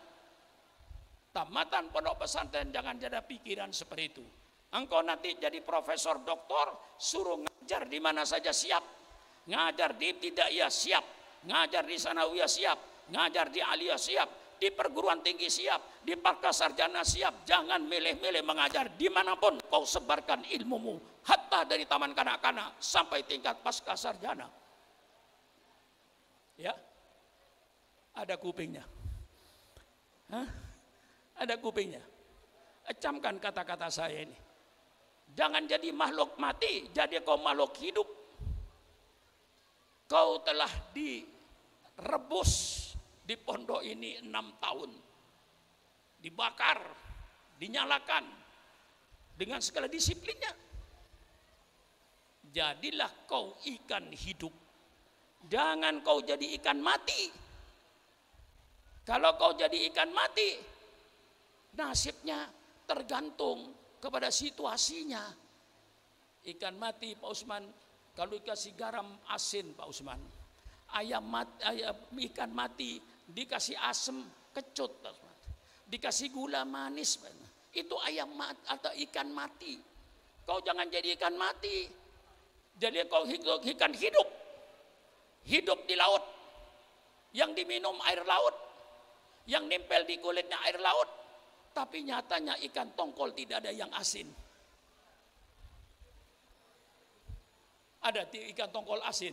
Tamatan pondok pesantren jangan ada pikiran seperti itu. Engkau nanti jadi profesor doktor, suruh ngajar di mana saja siap. Ngajar di ibtidaiyah siap, ngajar di sanawiyah siap, ngajar di aliyah siap, di perguruan tinggi siap, di pasca sarjana siap. Jangan milih-milih mengajar dimanapun kau sebarkan ilmumu, hatta dari taman kanak-kanak sampai tingkat pasca sarjana. Ya, ada kupingnya. Hah? Ada kupingnya. Camkan kata-kata saya ini. Jangan jadi makhluk mati, jadi kau makhluk hidup. Kau telah direbus di pondok ini 6 tahun, dibakar, dinyalakan dengan segala disiplinnya. Jadilah kau ikan hidup, jangan kau jadi ikan mati. Kalau kau jadi ikan mati, nasibnya tergantung kepada situasinya. Ikan mati Pak Usman, kalau dikasih garam asin Pak Usman, ikan mati dikasih asam kecut, dikasih gula manis, itu ayam mati atau ikan mati. Kau jangan jadi ikan mati, jadi kau ikan hidup, hidup di laut, yang diminum air laut, yang nempel di kulitnya air laut, tapi nyatanya ikan tongkol tidak ada yang asin. Ada ikan tongkol asin?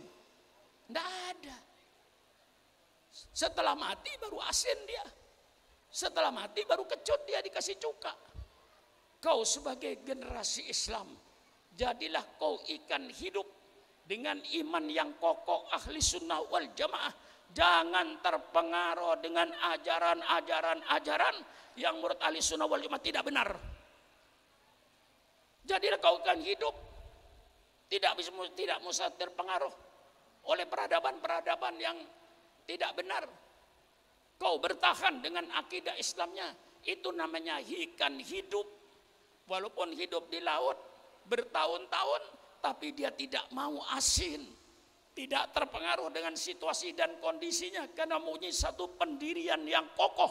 Tidak ada. Setelah mati baru asin dia. Setelah mati baru kecut dia dikasih cuka. Kau sebagai generasi Islam, jadilah kau ikan hidup dengan iman yang kokoh ahli sunnah wal jamaah. Jangan terpengaruh dengan ajaran-ajaran yang menurut ahli sunnah wal jamaah tidak benar. Jadilah kau ikan hidup, tidak bisa terpengaruh oleh peradaban-peradaban yang tidak benar. Kau bertahan dengan akidah Islamnya, itu namanya ikan hidup. Walaupun hidup di laut bertahun-tahun, tapi dia tidak mau asin, tidak terpengaruh dengan situasi dan kondisinya, karena mempunyai satu pendirian yang kokoh,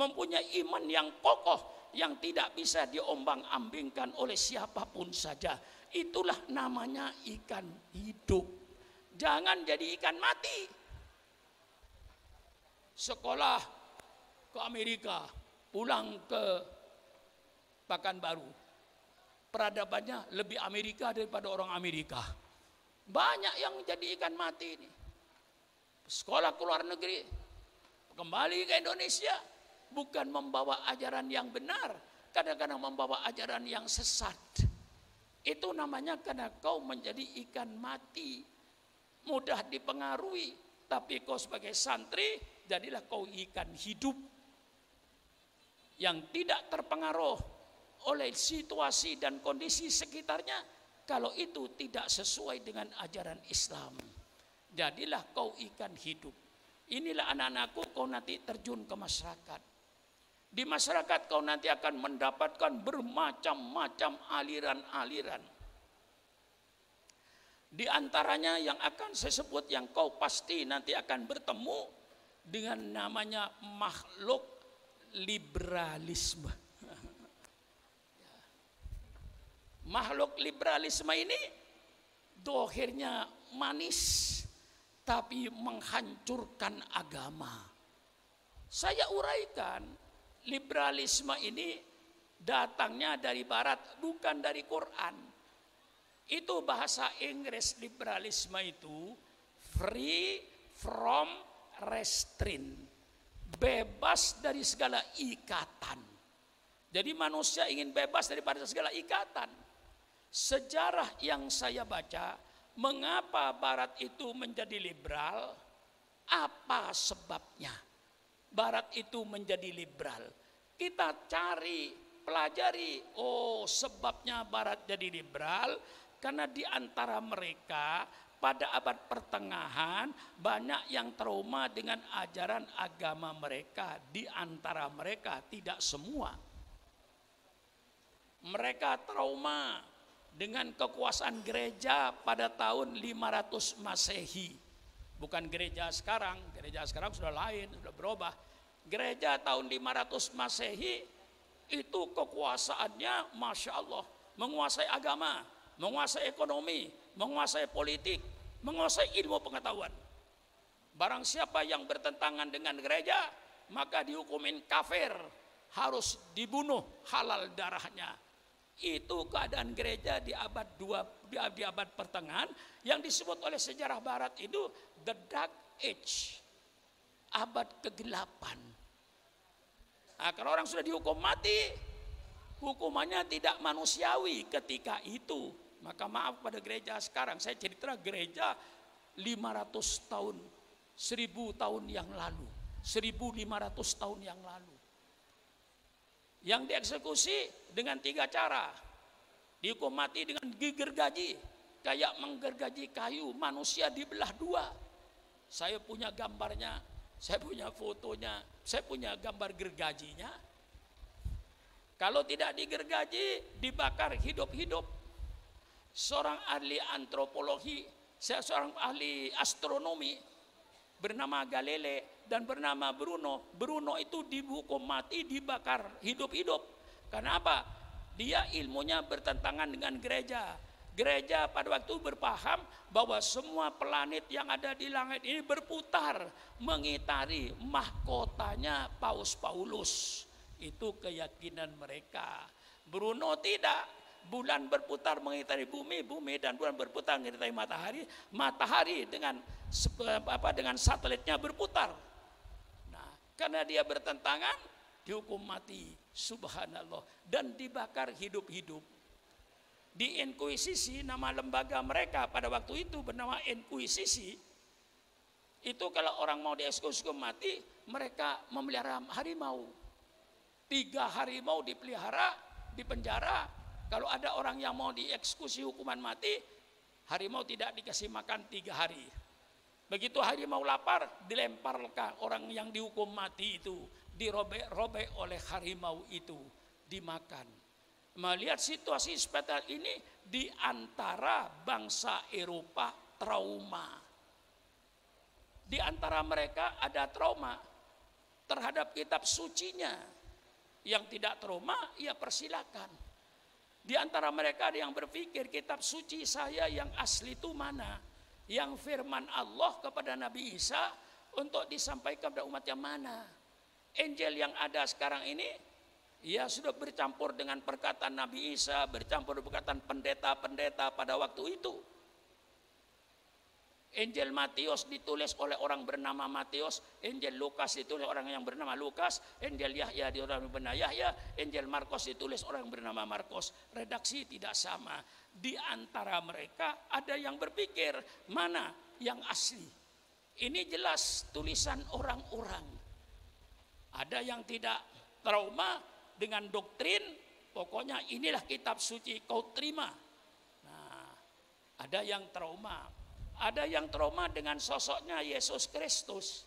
mempunyai iman yang kokoh, yang tidak bisa diombang-ambingkan oleh siapapun saja. Itulah namanya ikan hidup. Jangan jadi ikan mati. Sekolah ke Amerika, pulang ke Pekanbaru. Peradabannya lebih Amerika daripada orang Amerika. Banyak yang jadi ikan mati ini. Sekolah ke luar negeri, kembali ke Indonesia, bukan membawa ajaran yang benar, kadang-kadang membawa ajaran yang sesat. Itu namanya karena kau menjadi ikan mati, mudah dipengaruhi. Tapi kau sebagai santri, jadilah kau ikan hidup yang tidak terpengaruh oleh situasi dan kondisi sekitarnya. Kalau itu tidak sesuai dengan ajaran Islam, jadilah kau ikan hidup. Inilah anak-anakku, kau nanti terjun ke masyarakat. Di masyarakat kau nanti akan mendapatkan bermacam-macam aliran-aliran. Di antaranya yang akan saya sebut, yang kau pasti nanti akan bertemu dengan namanya makhluk liberalisme. Makhluk liberalisme ini dohirnya manis, tapi menghancurkan agama. Saya uraikan, liberalisme ini datangnya dari barat, bukan dari Quran. Itu bahasa Inggris. Liberalisme itu free from restraint, bebas dari segala ikatan. Jadi manusia ingin bebas daripada segala ikatan. Sejarah yang saya baca, mengapa barat itu menjadi liberal, apa sebabnya barat itu menjadi liberal. Kita cari, pelajari, oh sebabnya barat jadi liberal, karena di antara mereka pada abad pertengahan banyak yang trauma dengan ajaran agama mereka. Di antara mereka, tidak semua. Mereka trauma dengan kekuasaan gereja pada tahun 500 Masehi. Bukan gereja sekarang sudah lain, sudah berubah. Gereja tahun 500 Masehi itu kekuasaannya Masya Allah, menguasai agama, menguasai ekonomi, menguasai politik, menguasai ilmu pengetahuan. Barang siapa yang bertentangan dengan gereja, maka dihukumin kafir, harus dibunuh, halal darahnya. Itu keadaan gereja di abad di abad pertengahan, yang disebut oleh sejarah barat itu the dark age, abad kegelapan. Nah, kalau orang sudah dihukum mati, hukumannya tidak manusiawi ketika itu. Maka maaf pada gereja sekarang, saya cerita gereja 500 tahun, 1000 tahun yang lalu, 1500 tahun yang lalu. Yang dieksekusi dengan 3 cara. Dihukum mati dengan digergaji, kayak menggergaji kayu, manusia dibelah 2. Saya punya gambarnya, saya punya fotonya, saya punya gambar gergajinya. Kalau tidak digergaji, dibakar hidup-hidup. Seorang ahli antropologi, seorang ahli astronomi bernama Galilei dan bernama Bruno. Bruno itu dihukum mati, dibakar hidup-hidup. Kenapa? Dia ilmunya bertentangan dengan gereja. Gereja pada waktu berpaham bahwa semua planet yang ada di langit ini berputar mengitari mahkotanya Paus Paulus. Itu keyakinan mereka. Bruno tidak. Bulan berputar mengitari bumi, bumi dan bulan berputar mengitari matahari, matahari dengan satelitnya berputar. Nah, karena dia bertentangan, dihukum mati, subhanallah, dan dibakar hidup-hidup. Di Inkuisisi, nama lembaga mereka pada waktu itu bernama Inkuisisi. Itu kalau orang mau dieksekusi mati, mereka memelihara harimau. 3 harimau dipelihara, dipenjara. Kalau ada orang yang mau dieksekusi hukuman mati, harimau tidak dikasih makan 3 hari. Begitu harimau lapar, dilemparkan orang yang dihukum mati itu, dirobek-robek oleh harimau itu, dimakan. Melihat situasi seperti ini, di antara bangsa Eropa trauma. Di antara mereka ada trauma terhadap kitab sucinya. Yang tidak trauma, ya persilakan. Di antara mereka ada yang berpikir kitab suci saya yang asli itu mana? Yang firman Allah kepada Nabi Isa untuk disampaikan kepada umat yang mana? Injil yang ada sekarang ini ya sudah bercampur dengan perkataan Nabi Isa, bercampur dengan perkataan pendeta-pendeta pada waktu itu. Injil Matius ditulis oleh orang bernama Matius, Injil Lukas ditulis orang yang bernama Lukas, Injil Yahya ditulis orang yang bernama Yahya, Injil Markus ditulis orang yang bernama Markus. Redaksi tidak sama. Di antara mereka ada yang berpikir mana yang asli. Ini jelas tulisan orang-orang. Ada yang tidak trauma dengan doktrin, pokoknya inilah kitab suci kau terima. Nah, ada yang trauma. Ada yang trauma dengan sosoknya Yesus Kristus.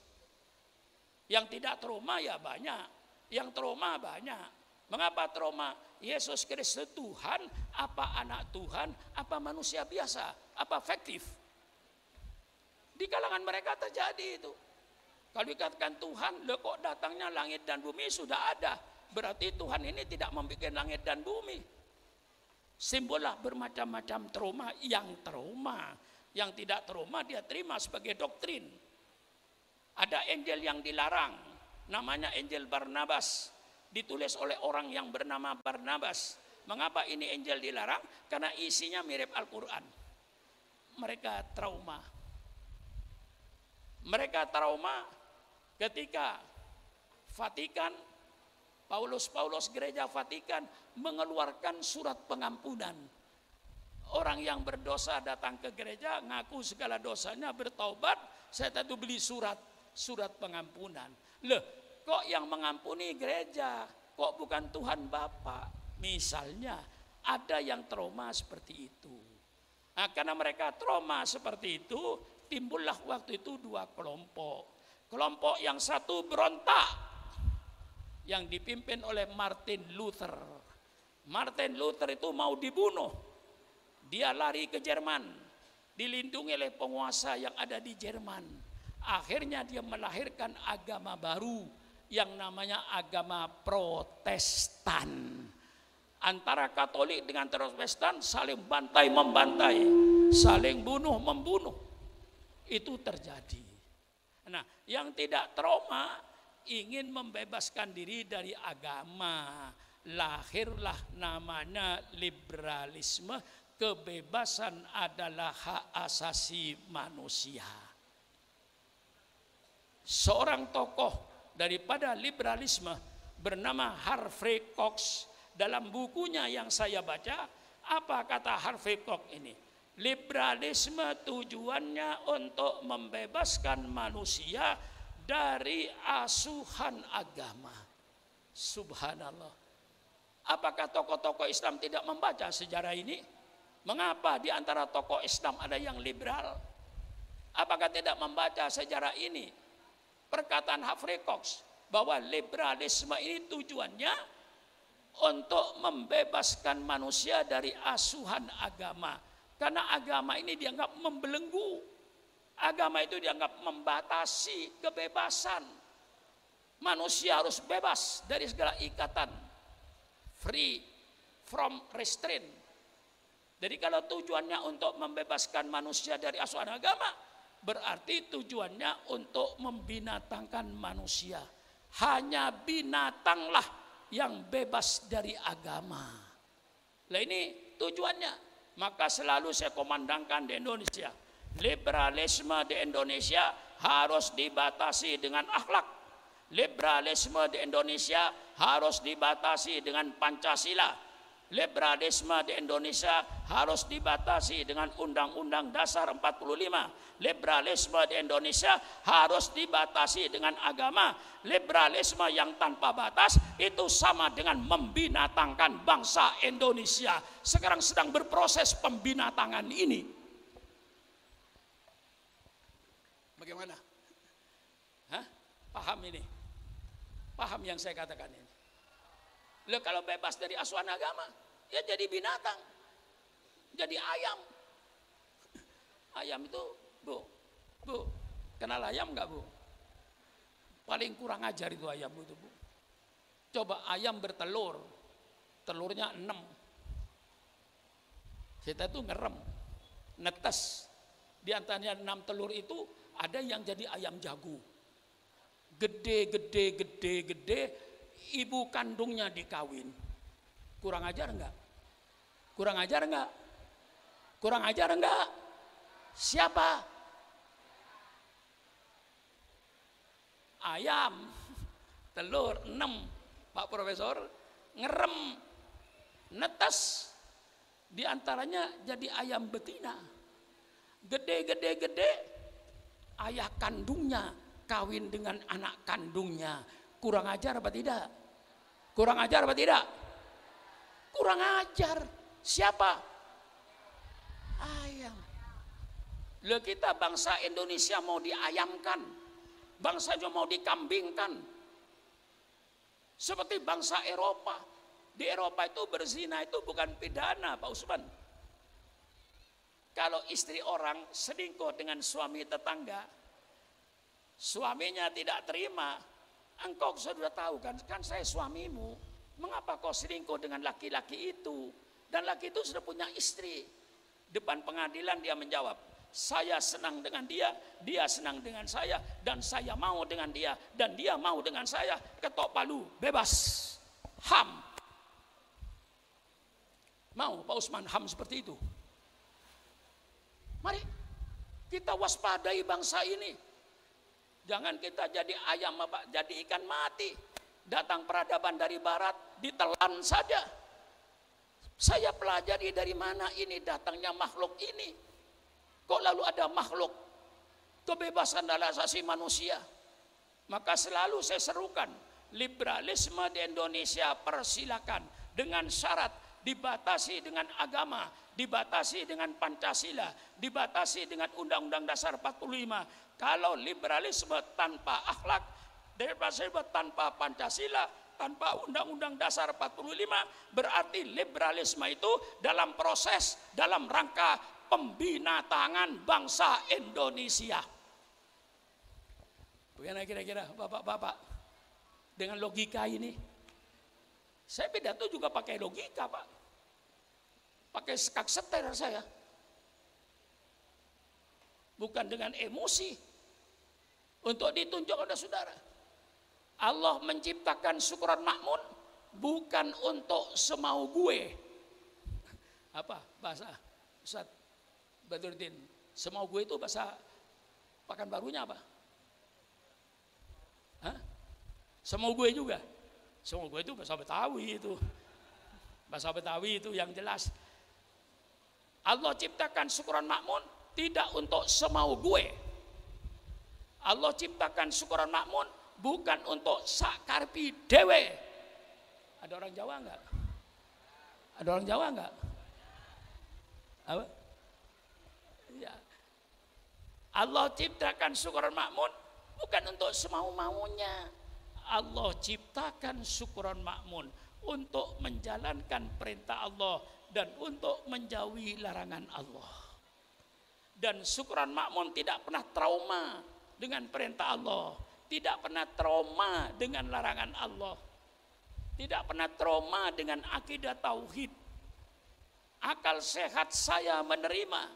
Yang tidak trauma ya banyak. Yang trauma banyak. Mengapa trauma? Yesus Kristus Tuhan, apa anak Tuhan, apa manusia biasa, apa fiktif? Di kalangan mereka terjadi itu. Kalau dikatakan Tuhan, loh kok datangnya langit dan bumi sudah ada. Berarti Tuhan ini tidak membuat langit dan bumi. Simbollah bermacam-macam trauma. Yang tidak trauma dia terima sebagai doktrin. Ada Injil yang dilarang, namanya Injil Barnabas, ditulis oleh orang yang bernama Barnabas. Mengapa ini Injil dilarang? Karena isinya mirip Al-Quran. Mereka trauma. Mereka trauma ketika Vatikan, Paulus gereja Vatikan mengeluarkan surat pengampunan. Orang yang berdosa datang ke gereja, ngaku segala dosanya, bertaubat, saya tentu beli surat pengampunan. Loh, kok yang mengampuni gereja, kok bukan Tuhan Bapa? Misalnya, ada yang trauma seperti itu. Nah, karena mereka trauma seperti itu, timbullah waktu itu dua kelompok. Kelompok yang satu berontak, yang dipimpin oleh Martin Luther. Martin Luther itu mau dibunuh. Dia lari ke Jerman, dilindungi oleh penguasa yang ada di Jerman. Akhirnya dia melahirkan agama baru yang namanya agama Protestan. Antara Katolik dengan Protestan saling bantai-membantai, saling bunuh-membunuh. Itu terjadi. Nah, yang tidak trauma ingin membebaskan diri dari agama. Lahirlah namanya liberalisme. Kebebasan adalah hak asasi manusia. Seorang tokoh daripada liberalisme bernama Harvey Cox, dalam bukunya yang saya baca, apa kata Harvey Cox ini? Liberalisme tujuannya untuk membebaskan manusia dari asuhan agama. Subhanallah. Apakah tokoh-tokoh Islam tidak membaca sejarah ini? Mengapa di antara tokoh Islam ada yang liberal? Apakah tidak membaca sejarah ini? Perkataan Harvey Cox bahwa liberalisme ini tujuannya untuk membebaskan manusia dari asuhan agama. Karena agama ini dianggap membelenggu. Agama itu dianggap membatasi kebebasan. Manusia harus bebas dari segala ikatan. Free from restraint. Jadi kalau tujuannya untuk membebaskan manusia dari asuhan agama, berarti tujuannya untuk membinatangkan manusia. Hanya binatanglah yang bebas dari agama. Nah ini tujuannya. Maka selalu saya komandangkan di Indonesia, liberalisme di Indonesia harus dibatasi dengan akhlak. Liberalisme di Indonesia harus dibatasi dengan Pancasila. Liberalisme di Indonesia harus dibatasi dengan Undang-Undang Dasar 45. Liberalisme di Indonesia harus dibatasi dengan agama. Liberalisme yang tanpa batas itu sama dengan membinatangkan bangsa Indonesia. Sekarang sedang berproses pembinatangan ini. Bagaimana? Hah? Paham ini? Paham yang saya katakan ini? Loh, kalau bebas dari asuhan agama, ya jadi binatang, jadi ayam. Ayam itu, bu, kenal ayam nggak bu? Paling kurang ajar itu ayam itu bu. Coba ayam bertelur, telurnya 6. Kita tuh ngerem, netes. Di antaranya 6 telur itu ada yang jadi ayam jago. Gede, ibu kandungnya dikawin. Kurang ajar enggak? Kurang ajar enggak? Kurang ajar enggak? Siapa? Ayam, telur 6. Pak Profesor ngerem, netes. Di antaranya jadi ayam betina. Gede, ayah kandungnya kawin dengan anak kandungnya. Kurang ajar apa tidak? Kurang ajar apa tidak? Kurang ajar. Siapa? Ayam. Loh, kita bangsa Indonesia mau diayamkan, bangsa juga mau dikambingkan. Seperti bangsa Eropa. Di Eropa itu berzina itu bukan pidana, Pak Usman. Kalau istri orang selingkuh dengan suami tetangga, suaminya tidak terima, engkau sudah tahu kan saya suamimu, mengapa kau selingkuh dengan laki-laki itu? Dan laki itu sudah punya istri. Depan pengadilan dia menjawab, saya senang dengan dia senang dengan saya, dan saya mau dengan dia, dan dia mau dengan saya. Ketok palu, bebas. HAM. Mau Pak Usman HAM seperti itu? Mari kita waspadai bangsa ini. Jangan kita jadi ayam, jadi ikan mati. Datang peradaban dari barat, ditelan saja. Saya pelajari dari mana ini datangnya makhluk ini. Kok lalu ada makhluk kebebasan dalam asasi manusia? Maka selalu saya serukan, liberalisme di Indonesia persilakan, dengan syarat dibatasi dengan agama, dibatasi dengan Pancasila, dibatasi dengan Undang-Undang Dasar 45. Kalau liberalisme tanpa akhlak, liberalisme tanpa Pancasila, tanpa Undang-Undang Dasar 45, berarti liberalisme itu dalam proses, dalam rangka pembinatangan bangsa Indonesia. Bagaimana kira-kira Bapak-bapak dengan logika ini? Saya pidato juga pakai logika, Pak. Pakai sekak seter saya. Bukan dengan emosi. Untuk ditunjuk oleh saudara. Allah menciptakan syukuran makmun bukan untuk semau gue. Apa bahasa Ustaz Badruddin? Semau gue itu bahasa Pekanbarunya apa? Hah? Semau gue juga. Semau gue itu bahasa Betawi itu. Bahasa Betawi itu yang jelas. Allah ciptakan syukuran makmun tidak untuk semau gue. Allah ciptakan syukuran makmun bukan untuk sakarpi dewe. Ada orang Jawa enggak? Ada orang Jawa enggak? Apa? Ya. Allah ciptakan syukuran makmun bukan untuk semau-maunya. Allah ciptakan syukuran makmun untuk menjalankan perintah Allah dan untuk menjauhi larangan Allah. Dan syukuran makmun tidak pernah trauma dengan perintah Allah, tidak pernah trauma dengan larangan Allah, tidak pernah trauma dengan akidah tauhid. Akal sehat saya menerima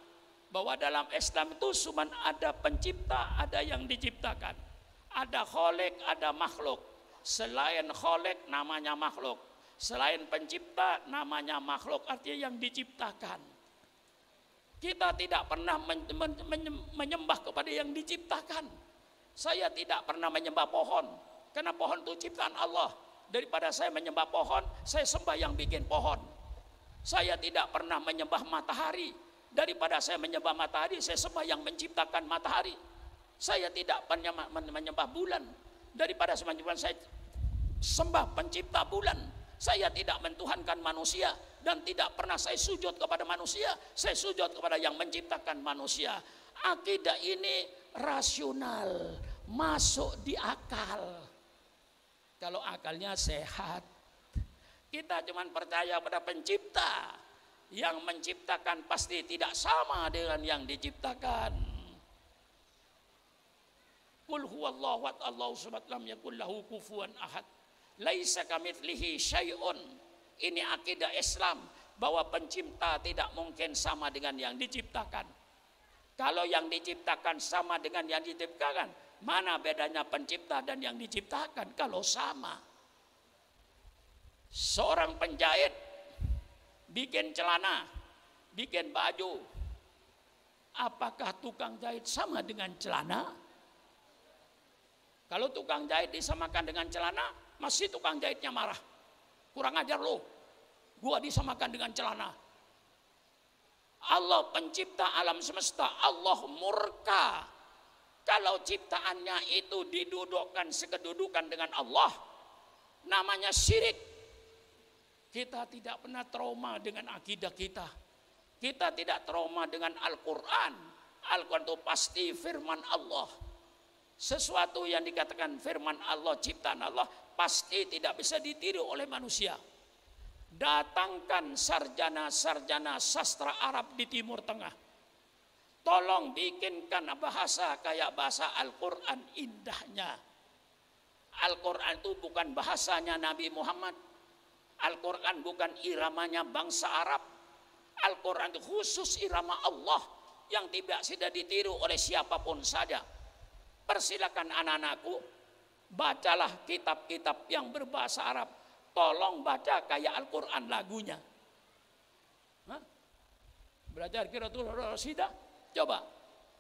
bahwa dalam Islam itu cuma ada pencipta, ada yang diciptakan. Ada kholik, ada makhluk. Selain kholik namanya makhluk. Selain pencipta namanya makhluk, artinya yang diciptakan. Kita tidak pernah menyembah kepada yang diciptakan. Saya tidak pernah menyembah pohon, karena pohon itu ciptaan Allah. Daripada saya menyembah pohon, saya sembah yang bikin pohon. Saya tidak pernah menyembah matahari. Daripada saya menyembah matahari, saya sembah yang menciptakan matahari. Saya tidak pernah menyembah bulan. Daripada saya menyembah, saya sembah pencipta bulan. Saya tidak mentuhankan manusia dan tidak pernah saya sujud kepada manusia. Saya sujud kepada yang menciptakan manusia. Akidah ini rasional, masuk di akal. Kalau akalnya sehat, kita cuma percaya pada pencipta. Yang menciptakan pasti tidak sama dengan yang diciptakan. Qul huwallahu ahad, Allahu samad, lam yakul lahu kufuwan ahad. Laisa kamitslihi syai'un. Ini akidah Islam. bahwa pencipta tidak mungkin sama dengan yang diciptakan. Kalau yang diciptakan sama dengan yang diciptakan, mana bedanya pencipta dan yang diciptakan kalau sama? Seorang penjahit bikin celana, bikin baju, apakah tukang jahit sama dengan celana? Kalau tukang jahit disamakan dengan celana, masih tukang jahitnya marah. Kurang ajar lo, gua disamakan dengan celana. Allah pencipta alam semesta, Allah murka kalau ciptaannya itu didudukkan sekedudukan dengan Allah. Namanya syirik. Kita tidak pernah trauma dengan akidah kita. Kita tidak trauma dengan Al-Quran. Al-Quran itu pasti firman Allah. Sesuatu yang dikatakan firman Allah, ciptaan Allah, pasti tidak bisa ditiru oleh manusia. Datangkan sarjana-sarjana sastra Arab di Timur Tengah. Tolong bikinkan bahasa kayak bahasa Al-Quran indahnya. Al-Quran itu bukan bahasanya Nabi Muhammad. Al-Quran bukan iramanya bangsa Arab. Al-Quran itu khusus irama Allah yang tidak bisa ditiru oleh siapapun saja. Persilakan anak-anakku, bacalah kitab-kitab yang berbahasa Arab. Tolong baca kayak Al-Quran lagunya. Belajar Qiraatul Rasyida. Coba.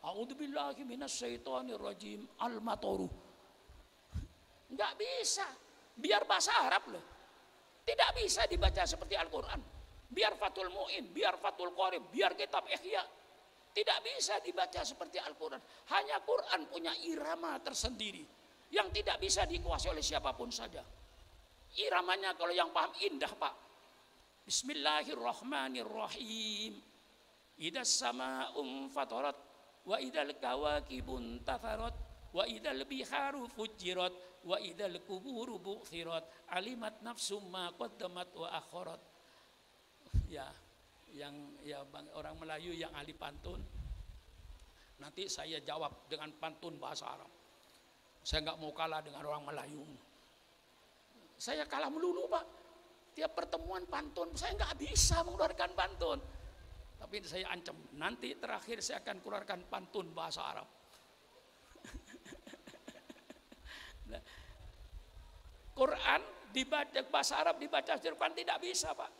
A'udzubillahi minasyaitonirrajim al-matoru. Enggak bisa. Biar bahasa Arab loh. Tidak bisa dibaca seperti Al-Quran. Biar Fathul Mu'in, biar Fathul Qorib, biar kitab Ihya. Tidak bisa dibaca seperti Al-Quran. Hanya Quran punya irama tersendiri yang tidak bisa dikuasai oleh siapapun saja. Iramanya kalau yang paham indah, Pak. Bismillahirrahmanirrahim. Idas sama'um fatarat wa idal kawakibun tatharat wa idal biharu fujirat wa idal kuburu bu'thirat alimat nafsum ma qaddamat wa akharat. Ya, yang orang Melayu yang ahli pantun, nanti saya jawab dengan pantun bahasa Arab. Saya nggak mau kalah dengan orang Melayu. Saya kalah melulu, Pak. Tiap pertemuan pantun, saya nggak bisa mengeluarkan pantun. Tapi saya ancam, nanti terakhir saya akan keluarkan pantun bahasa Arab. Quran dibaca bahasa Arab, dibaca Quran tidak bisa, Pak.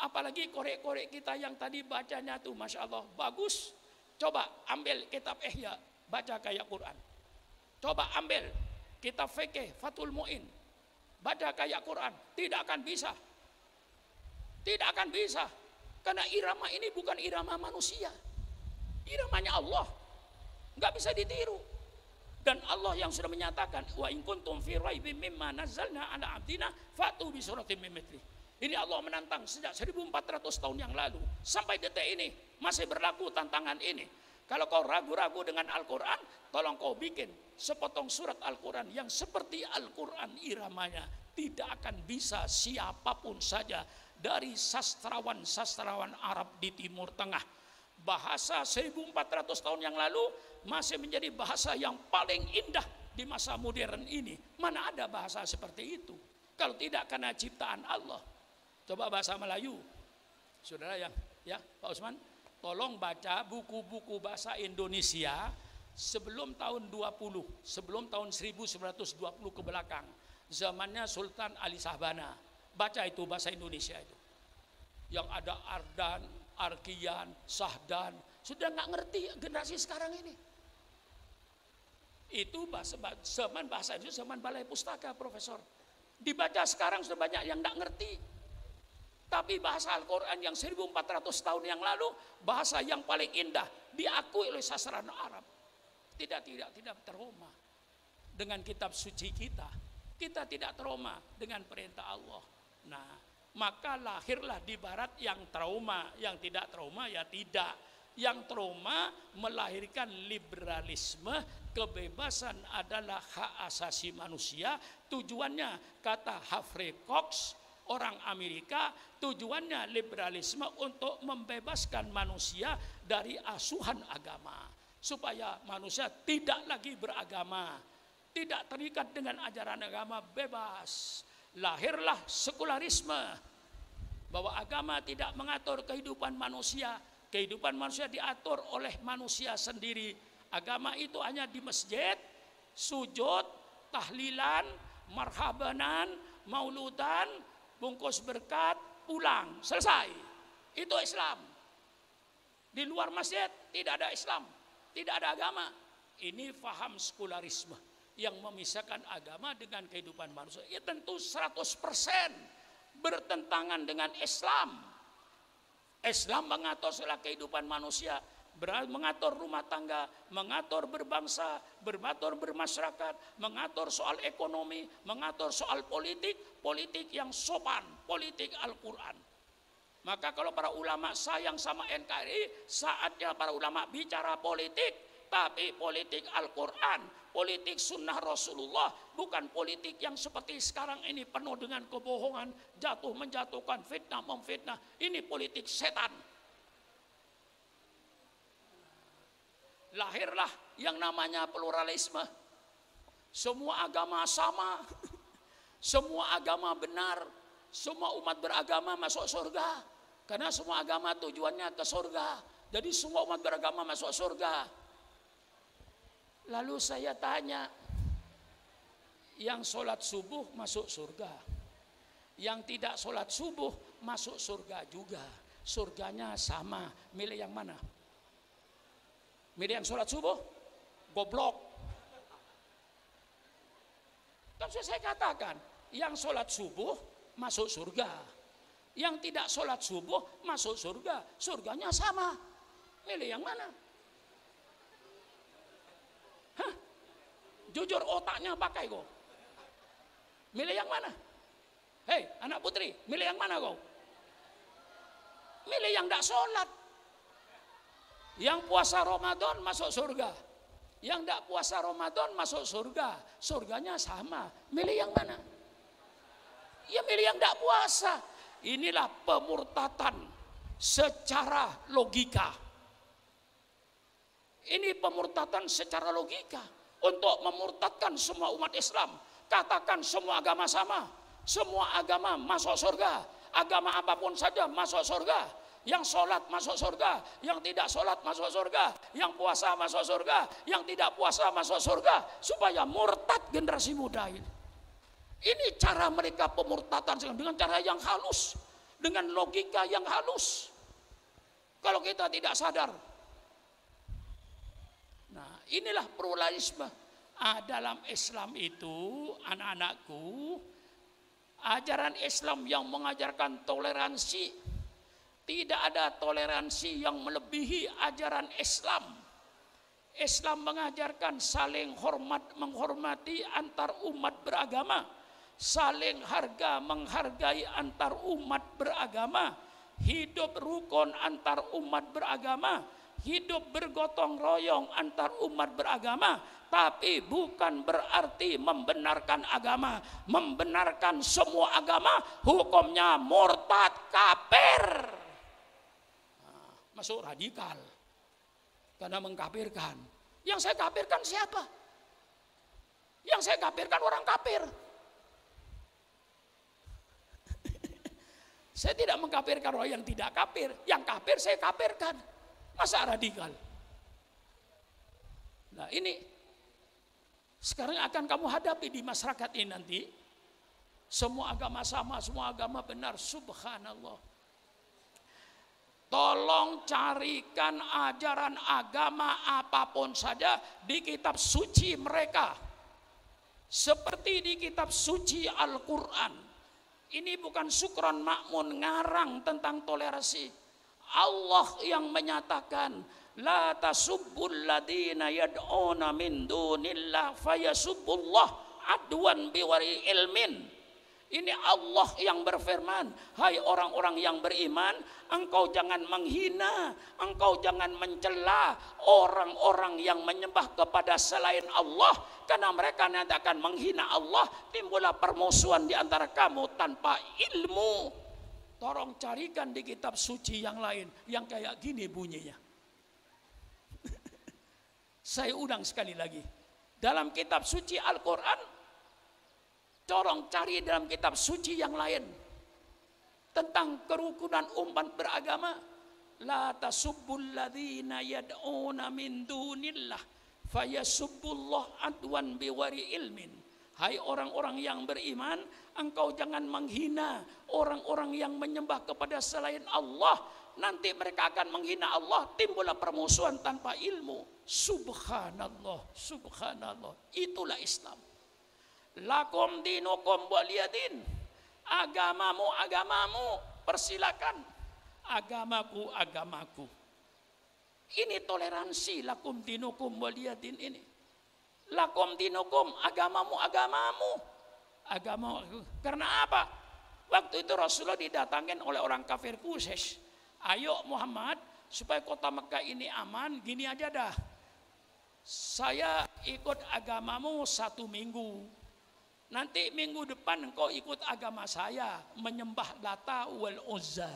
Apalagi korek-korek kita yang tadi bacanya tuh Masya Allah bagus. Coba ambil kitab Ihya, baca kayak Quran. Coba ambil kitab fikih Fathul Mu'in, baca kayak Quran. Tidak akan bisa. Tidak akan bisa. Karena irama ini bukan irama manusia. Iramanya Allah. Nggak bisa ditiru. Dan Allah yang sudah menyatakan wa in kuntum fi raibim mimma nazzalna ala abdina fa'tu bi suratin min mithlihi. Ini Allah menantang sejak 1400 tahun yang lalu sampai detik ini masih berlaku tantangan ini. Kalau kau ragu-ragu dengan Al-Quran, tolong kau bikin sepotong surat Al-Quran yang seperti Al-Quran iramanya. Tidak akan bisa siapapun saja dari sastrawan-sastrawan Arab di Timur Tengah. Bahasa 1400 tahun yang lalu masih menjadi bahasa yang paling indah di masa modern ini. Mana ada bahasa seperti itu? Kalau tidak karena ciptaan Allah. Coba bahasa Melayu, saudara yang ya Pak Usman, tolong baca buku-buku bahasa Indonesia sebelum tahun 20, sebelum tahun 1920 ke belakang, zamannya Sultan Ali Shahbana. Baca itu bahasa Indonesia itu, yang ada Ardan, Arkian, Sahdan, sudah nggak ngerti generasi sekarang ini. Itu zaman bahasa itu zaman balai pustaka, Profesor. Dibaca sekarang sudah banyak yang nggak ngerti. Tapi bahasa Al-Quran yang 1400 tahun yang lalu, bahasa yang paling indah, diakui oleh sastrawan Arab. Tidak trauma dengan kitab suci kita. Kita tidak trauma dengan perintah Allah. Nah, maka lahirlah di barat yang trauma, yang tidak trauma ya tidak. Yang trauma melahirkan liberalisme, kebebasan adalah hak asasi manusia. Tujuannya kata Humphrey Cox, orang Amerika, tujuannya liberalisme untuk membebaskan manusia dari asuhan agama. Supaya manusia tidak lagi beragama, tidak terikat dengan ajaran agama, bebas. Lahirlah sekularisme. bahwa agama tidak mengatur kehidupan manusia. Kehidupan manusia diatur oleh manusia sendiri. Agama itu hanya di masjid, sujud, tahlilan, marhabanan, mauludan, bungkus berkat, pulang, selesai. Itu Islam. Di luar masjid tidak ada Islam, tidak ada agama. Ini faham sekularisme yang memisahkan agama dengan kehidupan manusia. Ya tentu 100% bertentangan dengan Islam. Islam mengatur segala kehidupan manusia, mengatur rumah tangga, mengatur berbangsa, mengatur bermasyarakat, mengatur soal ekonomi, mengatur soal politik, politik yang sopan, politik Al-Quran. Maka kalau para ulama sayang sama NKRI, saatnya para ulama bicara politik, tapi politik Al-Quran, politik sunnah Rasulullah, bukan politik yang seperti sekarang ini penuh dengan kebohongan, jatuh menjatuhkan, fitnah memfitnah. Ini politik setan. Lahirlah yang namanya pluralisme. Semua agama sama, semua agama benar, semua umat beragama masuk surga. Karena semua agama tujuannya ke surga. Jadi semua umat beragama masuk surga. Lalu saya tanya, yang sholat subuh masuk surga, yang tidak sholat subuh masuk surga juga. Surganya sama, milih yang mana? Milih yang sholat subuh? Goblok. Kan sudah saya katakan, yang sholat subuh masuk surga, yang tidak sholat subuh masuk surga. Surganya sama, milih yang mana? Hah? Jujur otaknya pakai kok. Milih yang mana? Hei anak putri, milih yang mana kau? Milih yang tidak sholat. Yang puasa Ramadan masuk surga, yang tidak puasa Ramadan masuk surga. Surganya sama, milih yang mana? Ya milih yang tidak puasa. Inilah pemurtatan secara logika. Ini pemurtatan secara logika untuk memurtadkan semua umat Islam. Katakan semua agama sama, semua agama masuk surga, agama apapun saja masuk surga. Yang sholat masuk surga, yang tidak sholat masuk surga, yang puasa masuk surga, yang tidak puasa masuk surga, supaya murtad generasi muda ini. Ini cara mereka pemurtatan dengan cara yang halus, dengan logika yang halus. Kalau kita tidak sadar. Nah, inilah pluralisme. Dalam Islam itu, anak-anakku, ajaran Islam yang mengajarkan toleransi. Tidak ada toleransi yang melebihi ajaran Islam. Islam mengajarkan saling hormat menghormati antar umat beragama, saling harga menghargai antar umat beragama, hidup rukun antar umat beragama, hidup bergotong royong antar umat beragama. Tapi bukan berarti membenarkan agama. Membenarkan semua agama hukumnya murtad, kafir. Masuk radikal karena mengkafirkan. Yang saya kafirkan siapa? Yang saya kafirkan orang kafir. Saya tidak mengkafirkan orang yang tidak kafir. Yang kafir saya kafirkan. Masa radikal? Nah ini sekarang akan kamu hadapi di masyarakat ini nanti. Semua agama sama, semua agama benar. Subhanallah. Tolong carikan ajaran agama apapun saja di kitab suci mereka. Seperti di kitab suci Al-Quran. Ini bukan Sukron Makmun ngarang tentang toleransi. Allah yang menyatakan, la tasubbul ladina yad'una min dunillah fayasubbullah adwan biwari ilmin. Ini Allah yang berfirman, hai orang-orang yang beriman, engkau jangan menghina, engkau jangan mencela orang-orang yang menyembah kepada selain Allah, karena mereka nanti akan menghina Allah, timbullah permusuhan di antara kamu tanpa ilmu. Tolong carikan di kitab suci yang lain yang kayak gini bunyinya. Saya ulang sekali lagi. Dalam kitab suci Al-Quran, tolong cari dalam kitab suci yang lain. tentang kerukunan umat beragama. La tasubbul ladzina yad'una min dunillah fayasubbullah adwan biwari ilmin. Hai orang-orang yang beriman, engkau jangan menghina orang-orang yang menyembah kepada selain Allah. Nanti mereka akan menghina Allah, timbullah permusuhan tanpa ilmu. Subhanallah, subhanallah. Itulah Islam. Lakum dinukum waliyadin. Agamamu, agamamu, persilakan. Agamaku, agamaku. Ini toleransi lakum dinukum waliyadin ini. Lakum dinukum, agamamu, agamamu. Agamamu. Karena apa? Waktu itu Rasulullah didatangin oleh orang kafir Quraisy. Ayo Muhammad, supaya kota Mekah ini aman, gini aja dah. Saya ikut agamamu 1 minggu. Nanti minggu depan engkau ikut agama saya, menyembah Lata wal Uzza.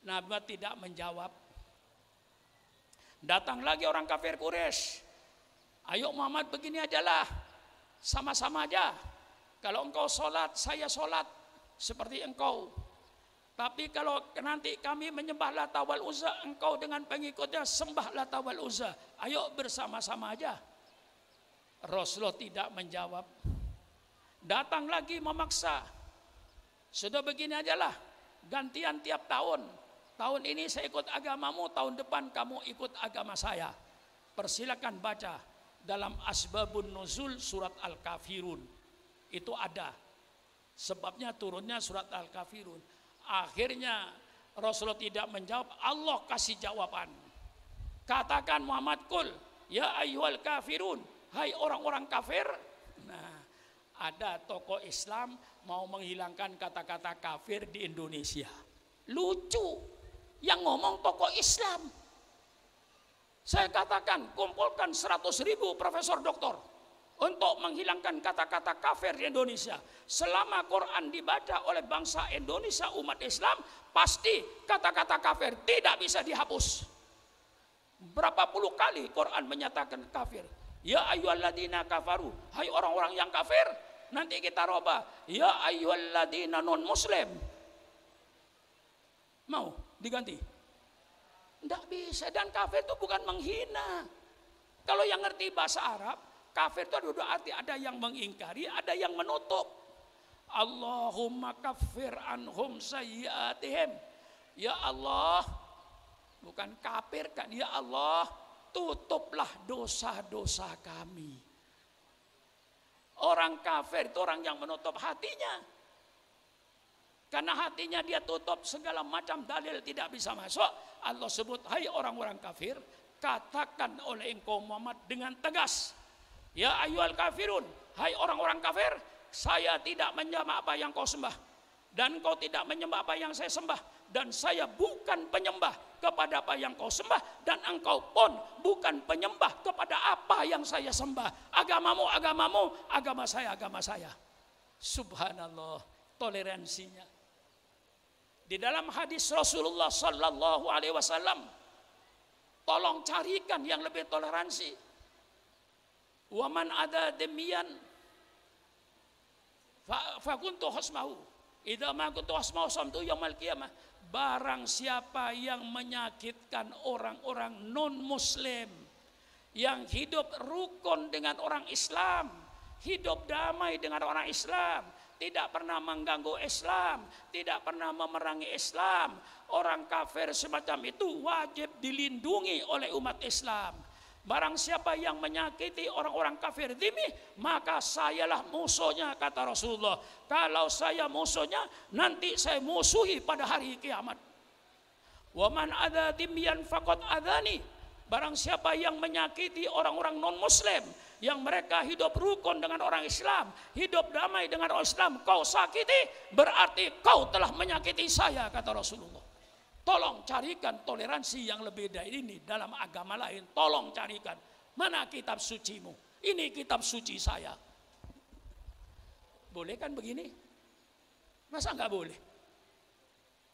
Nabi tidak menjawab. Datang lagi orang kafir Quraisy. Ayo Muhammad, begini ajalah, sama-sama aja. Kalau engkau sholat, saya sholat seperti engkau. Tapi kalau nanti kami menyembah Lata wal Uzza, engkau dengan pengikutnya sembah Lata wal Uzza. Ayo bersama-sama aja. Rasulullah tidak menjawab. Datang lagi memaksa. Sudah begini ajalah, gantian tiap tahun. Tahun ini saya ikut agamamu, tahun depan kamu ikut agama saya. Persilakan baca dalam Asbabun Nuzul surat Al-Kafirun. Itu ada sebabnya turunnya surat Al-Kafirun. Akhirnya Rasulullah tidak menjawab, Allah kasih jawaban. Katakan Muhammad, kul ya ayyuhal kafirun, hai orang-orang kafir. Nah, ada tokoh Islam mau menghilangkan kata-kata kafir di Indonesia. Lucu, yang ngomong tokoh Islam. Saya katakan kumpulkan 100.000 profesor doktor untuk menghilangkan kata-kata kafir di Indonesia. Selama Quran dibaca oleh bangsa Indonesia umat Islam, pasti kata-kata kafir tidak bisa dihapus. Berapa puluh kali Quran menyatakan kafir. Ya ayyuhalladzina kafaru, hai orang-orang yang kafir. Nanti kita robah, ya ayyuhalladzina non muslim. Mau diganti? Tidak bisa, dan kafir itu bukan menghina. Kalau yang ngerti bahasa Arab, kafir itu ada 2 arti, ada yang mengingkari, ada yang menutup. Allahumma kaffir anhum sayyiatihim. Ya Allah, bukan kafir kan, ya Allah, tutuplah dosa-dosa kami. Orang kafir itu orang yang menutup hatinya. Karena hatinya dia tutup, segala macam dalil tidak bisa masuk. Allah sebut, hai orang-orang kafir, katakan oleh engkau Muhammad dengan tegas, ya ayyuhal kafirun, hai orang-orang kafir, saya tidak menyembah apa yang kau sembah, dan kau tidak menyembah apa yang saya sembah, dan saya bukan penyembah kepada apa yang kau sembah, dan engkau pun bukan penyembah kepada apa yang saya sembah. Agamamu, agamamu, agama saya, agama saya. Subhanallah, toleransinya. Di dalam hadis Rasulullah Sallallahu Alaihi Wasallam, tolong carikan yang lebih toleransi. Waman ada demian, fakuntu hosmahu. Idza ma kuntu hosmahu samtu yaumil qiyamah. Barang siapa yang menyakitkan orang-orang non Muslim, yang hidup rukun dengan orang Islam, hidup damai dengan orang Islam, tidak pernah mengganggu Islam, tidak pernah memerangi Islam, orang kafir semacam itu wajib dilindungi oleh umat Islam. Barang siapa yang menyakiti orang-orang kafir dzimmi, maka sayalah musuhnya, kata Rasulullah. Kalau saya musuhnya, nanti saya musuhi pada hari kiamat. Waman adza dzimmiyan faqad adzani. Barang siapa yang menyakiti orang-orang non Muslim, yang mereka hidup rukun dengan orang Islam, hidup damai dengan orang Islam, kau sakiti, berarti kau telah menyakiti saya, kata Rasulullah. Tolong carikan toleransi yang lebih dari ini dalam agama lain. Tolong carikan. Mana kitab sucimu? Ini kitab suci saya. Boleh kan begini? Masa nggak boleh?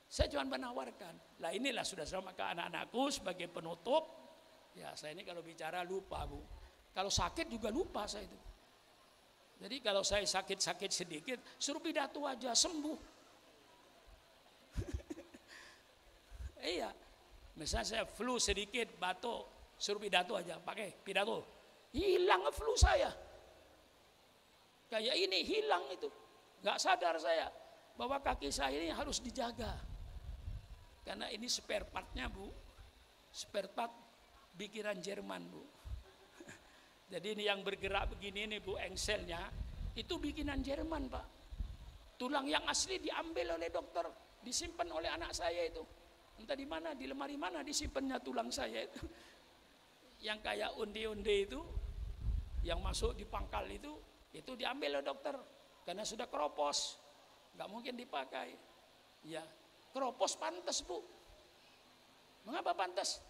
Saya cuma menawarkan. Lah inilah sudah sama ke anak-anakku sebagai penutup. Ya saya ini kalau bicara lupa, Bu. Kalau sakit juga lupa saya itu. Jadi kalau saya sakit-sakit sedikit, suruh pidato aja, sembuh. Iya. Misalnya saya flu sedikit, batuk, suruh pidato aja, pakai pidato. Hilang flu saya. Kayak ini hilang itu. Nggak sadar saya bahwa kaki saya ini harus dijaga. Karena ini spare partnya Bu. Spare part bikinan Jerman Bu. Jadi ini yang bergerak begini nih Bu, engselnya itu bikinan Jerman Pak. Tulang yang asli diambil oleh dokter, disimpan oleh anak saya itu. Entah di mana, di lemari mana disimpannya tulang saya itu. Yang kayak onde-onde itu, yang masuk di pangkal itu diambil oleh dokter. Karena sudah keropos, nggak mungkin dipakai. Ya, keropos pantas Bu. Mengapa pantas?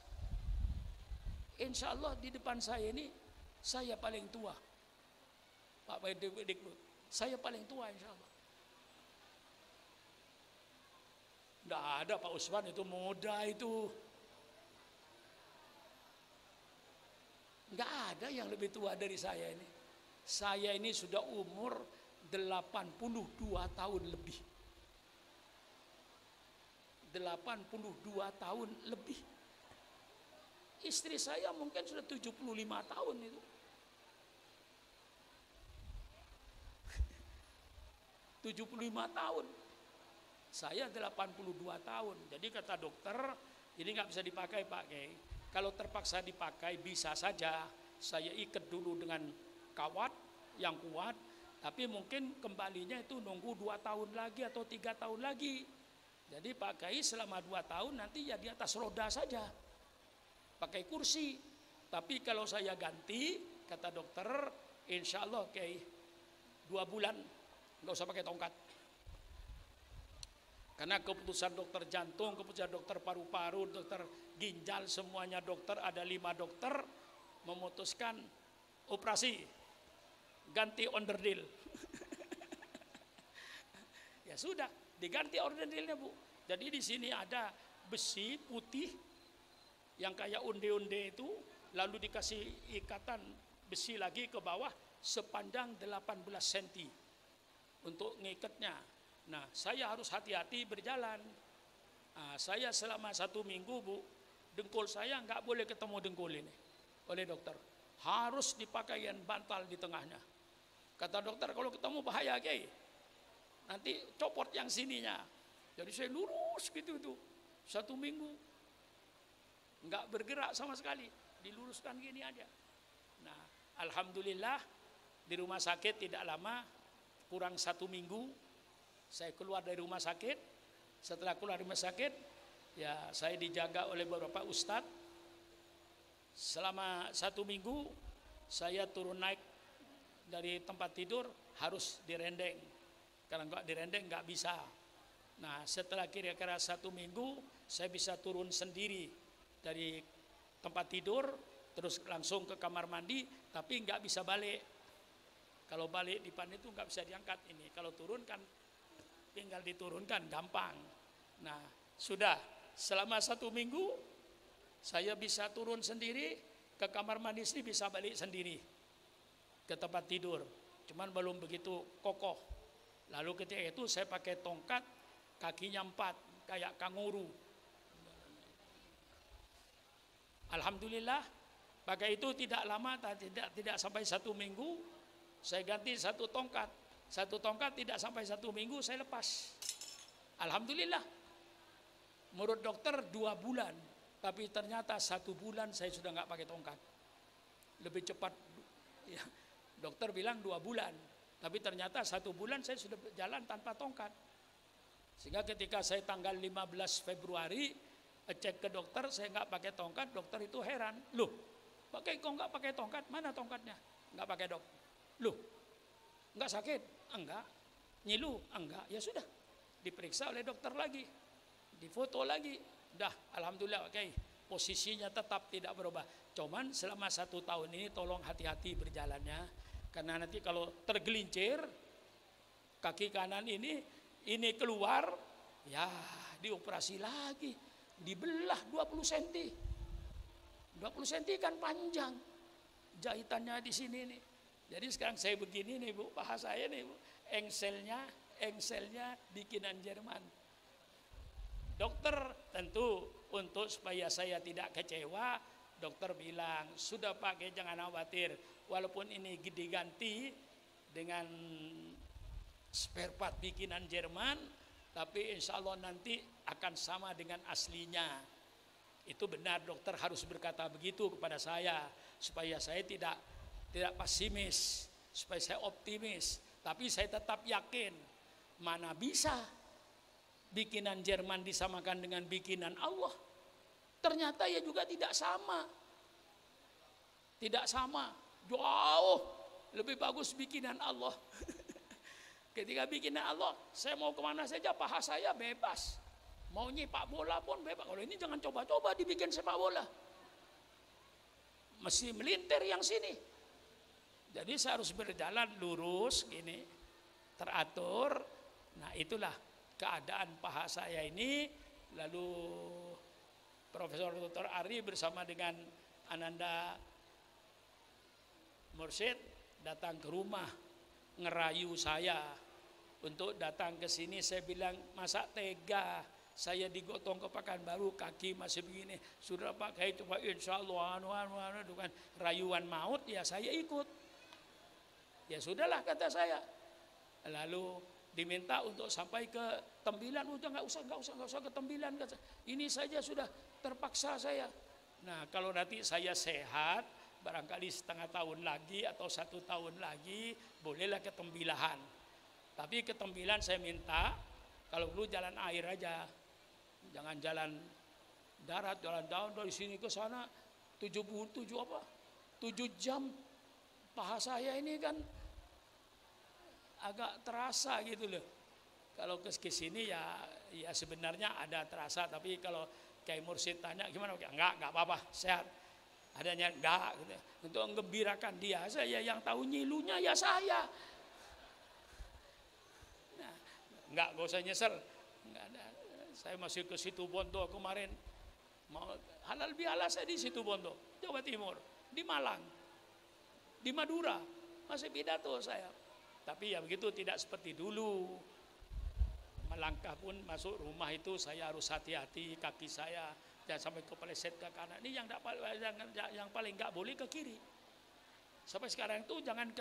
Insya Allah di depan saya ini, saya paling tua. Pak Dikbud, saya paling tua insya Allah. Nggak ada Pak Usman itu muda itu. Nggak ada yang lebih tua dari saya ini. Saya ini sudah umur 82 tahun lebih. 82 tahun lebih. Istri saya mungkin sudah 75 tahun itu. ...75 tahun. Saya 82 tahun. Jadi kata dokter, ini nggak bisa dipakai Pak Kiai. Kalau terpaksa dipakai bisa saja saya ikat dulu dengan kawat yang kuat, tapi mungkin kembalinya itu nunggu 2 tahun lagi atau 3 tahun lagi. Jadi Pak Kiai selama 2 tahun nanti ya di atas roda saja, pakai kursi. Tapi kalau saya ganti, kata dokter, insya Allah Kiai 2 bulan nggak usah pakai tongkat. Karena keputusan dokter jantung, keputusan dokter paru-paru, dokter ginjal, semuanya dokter, ada 5 dokter memutuskan operasi ganti onderdil. Ya sudah, diganti onderdilnya Bu. Jadi di sini ada besi putih yang kayak onde-onde itu, lalu dikasih ikatan besi lagi ke bawah sepanjang 18 cm untuk ngikatnya. Nah, saya harus hati-hati berjalan. Nah, saya selama 1 minggu Bu, dengkul saya nggak boleh ketemu dengkul ini oleh dokter. Harus dipakai bantal di tengahnya. Kata dokter, kalau ketemu bahaya Kiai. Nanti copot yang sininya. Jadi saya lurus gitu tuh 1 minggu. Nggak bergerak sama sekali. Diluruskan gini aja. Nah, alhamdulillah di rumah sakit tidak lama, kurang 1 minggu. Saya keluar dari rumah sakit. Setelah keluar dari rumah sakit, ya saya dijaga oleh beberapa ustadz. Selama 1 minggu, saya turun naik dari tempat tidur harus direndeng. Karena nggak direndeng nggak bisa. Nah, setelah kira-kira 1 minggu, saya bisa turun sendiri dari tempat tidur, terus langsung ke kamar mandi, tapi nggak bisa balik. Kalau balik di depan itu nggak bisa diangkat ini. Kalau turun kan tinggal diturunkan, gampang. Nah, sudah selama 1 minggu saya bisa turun sendiri ke kamar mandi sendiri, bisa balik sendiri ke tempat tidur. Cuman belum begitu kokoh. Lalu ketika itu saya pakai tongkat, kakinya 4 kayak kanguru. Alhamdulillah, pakai itu tidak lama, tidak sampai 1 minggu, saya ganti 1 tongkat. 1 tongkat tidak sampai 1 minggu saya lepas. Alhamdulillah. Menurut dokter 2 bulan, tapi ternyata 1 bulan saya sudah nggak pakai tongkat. Lebih cepat. Ya, dokter bilang 2 bulan, tapi ternyata 1 bulan saya sudah jalan tanpa tongkat. Sehingga ketika saya tanggal 15 Februari cek ke dokter, saya nggak pakai tongkat, dokter itu heran. Loh, pakai kok nggak pakai tongkat? Mana tongkatnya? Nggak pakai dok. Loh, nggak sakit? Enggak. Nyilu? Enggak. Ya sudah, diperiksa oleh dokter lagi, difoto lagi. Dah, alhamdulillah, oke. Posisinya tetap tidak berubah. Cuman selama 1 tahun ini tolong hati-hati berjalannya, karena nanti kalau tergelincir kaki kanan ini keluar, ya dioperasi lagi, dibelah 20 cm. 20 cm kan panjang jahitannya di sini nih. Jadi sekarang saya begini nih Bu, paha saya nih Bu, engselnya bikinan Jerman. Dokter tentu untuk supaya saya tidak kecewa, dokter bilang, sudah pakai jangan khawatir, walaupun ini diganti dengan spare part bikinan Jerman, tapi insya Allah nanti akan sama dengan aslinya. Itu benar, dokter harus berkata begitu kepada saya, supaya saya tidak pesimis, supaya saya optimis. Tapi saya tetap yakin, mana bisa bikinan Jerman disamakan dengan bikinan Allah. Ternyata ya juga tidak sama. Tidak sama, jauh lebih bagus bikinan Allah. Ketika bikinan Allah, saya mau kemana saja, paha saya bebas. Mau nyepak bola pun bebas. Kalau ini jangan coba-coba dibikin sepak bola. Mesti melintir yang sini. Jadi saya harus berjalan lurus gini, teratur. Nah itulah keadaan paha saya ini. Lalu Profesor Dr. Ari bersama dengan Ananda Mursyid datang ke rumah, ngerayu saya untuk datang ke sini. Saya bilang, masa tega saya digotong ke Pekanbaru, kaki masih begini. Sudah Pak Kiai, coba insya Allah kan rayuan maut, ya saya ikut. Ya sudahlah kata saya. Lalu diminta untuk sampai ke Tembilan, udah nggak usah ke Tembilan. Ini saja sudah terpaksa saya. Nah kalau nanti saya sehat, barangkali setengah tahun lagi atau 1 tahun lagi, bolehlah ke Tembilahan. Tapi ke Tembilan saya minta, kalau perlu jalan air aja, jangan jalan darat, jalan daun dari sini ke sana 7 jam. Paha saya ini kan agak terasa gitu loh. Kalau ke sini ya sebenarnya ada terasa, tapi kalau Kiai Mursyid tanya gimana, enggak apa-apa, sehat. Adanya enggak gitu. Untuk menggembirakan dia, saya yang tahu nyilunya ya saya. Nah, enggak usah nyesel. Enggak ada. Saya masih ke Situbondo kemarin. Mau halal bihalal saya di Situbondo, Jawa Timur, di Malang, di Madura, masih pidato saya. Tapi ya begitu, tidak seperti dulu. Melangkah pun masuk rumah itu saya harus hati-hati, kaki saya jangan sampai kepeleset ke kanan. Ini yang paling nggak boleh ke kiri. Sampai sekarang itu jangan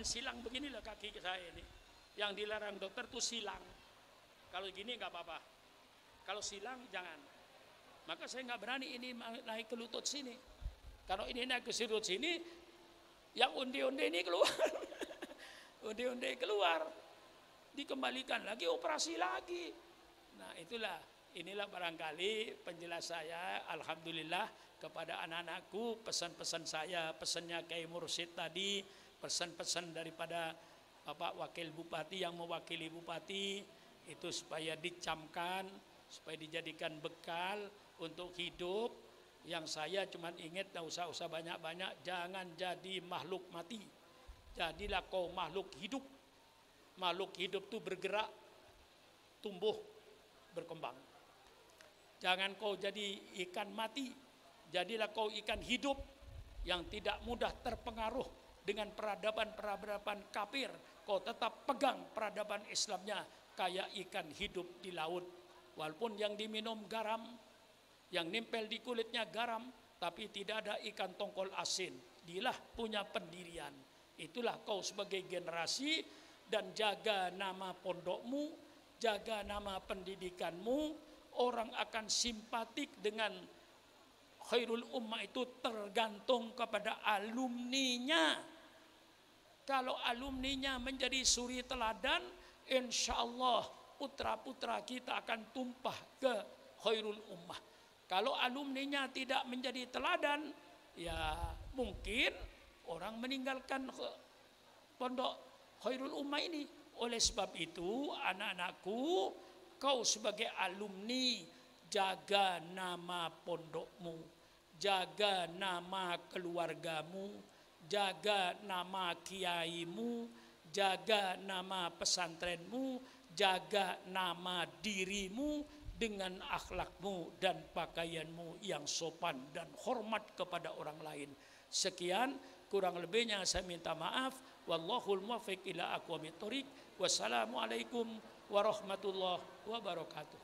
silang beginilah kaki saya ini. Yang dilarang dokter tuh silang. Kalau gini nggak apa-apa. Kalau silang jangan. Maka saya nggak berani ini naik ke lutut sini. Kalau ini naik ke lutut sini, yang onde-onde ini keluar. Onde-onde keluar. Dikembalikan lagi, operasi lagi. Nah inilah barangkali penjelasan saya, alhamdulillah, kepada anak-anakku, pesan-pesan saya, pesannya Kiai Mursyid tadi, pesan-pesan daripada Bapak Wakil Bupati yang mewakili Bupati, itu supaya dicamkan, supaya dijadikan bekal untuk hidup. Yang saya cuma ingat, tak usah banyak-banyak, jangan jadi makhluk mati. Jadilah kau makhluk hidup. Makhluk hidup itu bergerak, tumbuh, berkembang. Jangan kau jadi ikan mati, jadilah kau ikan hidup yang tidak mudah terpengaruh dengan peradaban kafir. Kau tetap pegang peradaban Islamnya kayak ikan hidup di laut. Walaupun yang diminum garam, yang nempel di kulitnya garam, tapi tidak ada ikan tongkol asin. Dialah punya pendirian. Itulah kau sebagai generasi. Dan jaga nama pondokmu, jaga nama pendidikanmu. Orang akan simpatik dengan khairul ummah itu tergantung kepada alumninya. Kalau alumninya menjadi suri teladan, insya Allah putra-putra kita akan tumpah ke khairul ummah. Kalau alumninya tidak menjadi teladan, ya mungkin orang meninggalkan pondok khairul ummah ini. Oleh sebab itu, anak-anakku, kau sebagai alumni, jaga nama pondokmu, jaga nama keluargamu, jaga nama kiaimu, jaga nama pesantrenmu, jaga nama dirimu dengan akhlakmu dan pakaianmu yang sopan dan hormat kepada orang lain. Sekian, kurang lebihnya saya minta maaf. Wallahul muwaffiq ila aqwamit thoriq. Wassalamualaikum warahmatullahi wabarakatuh.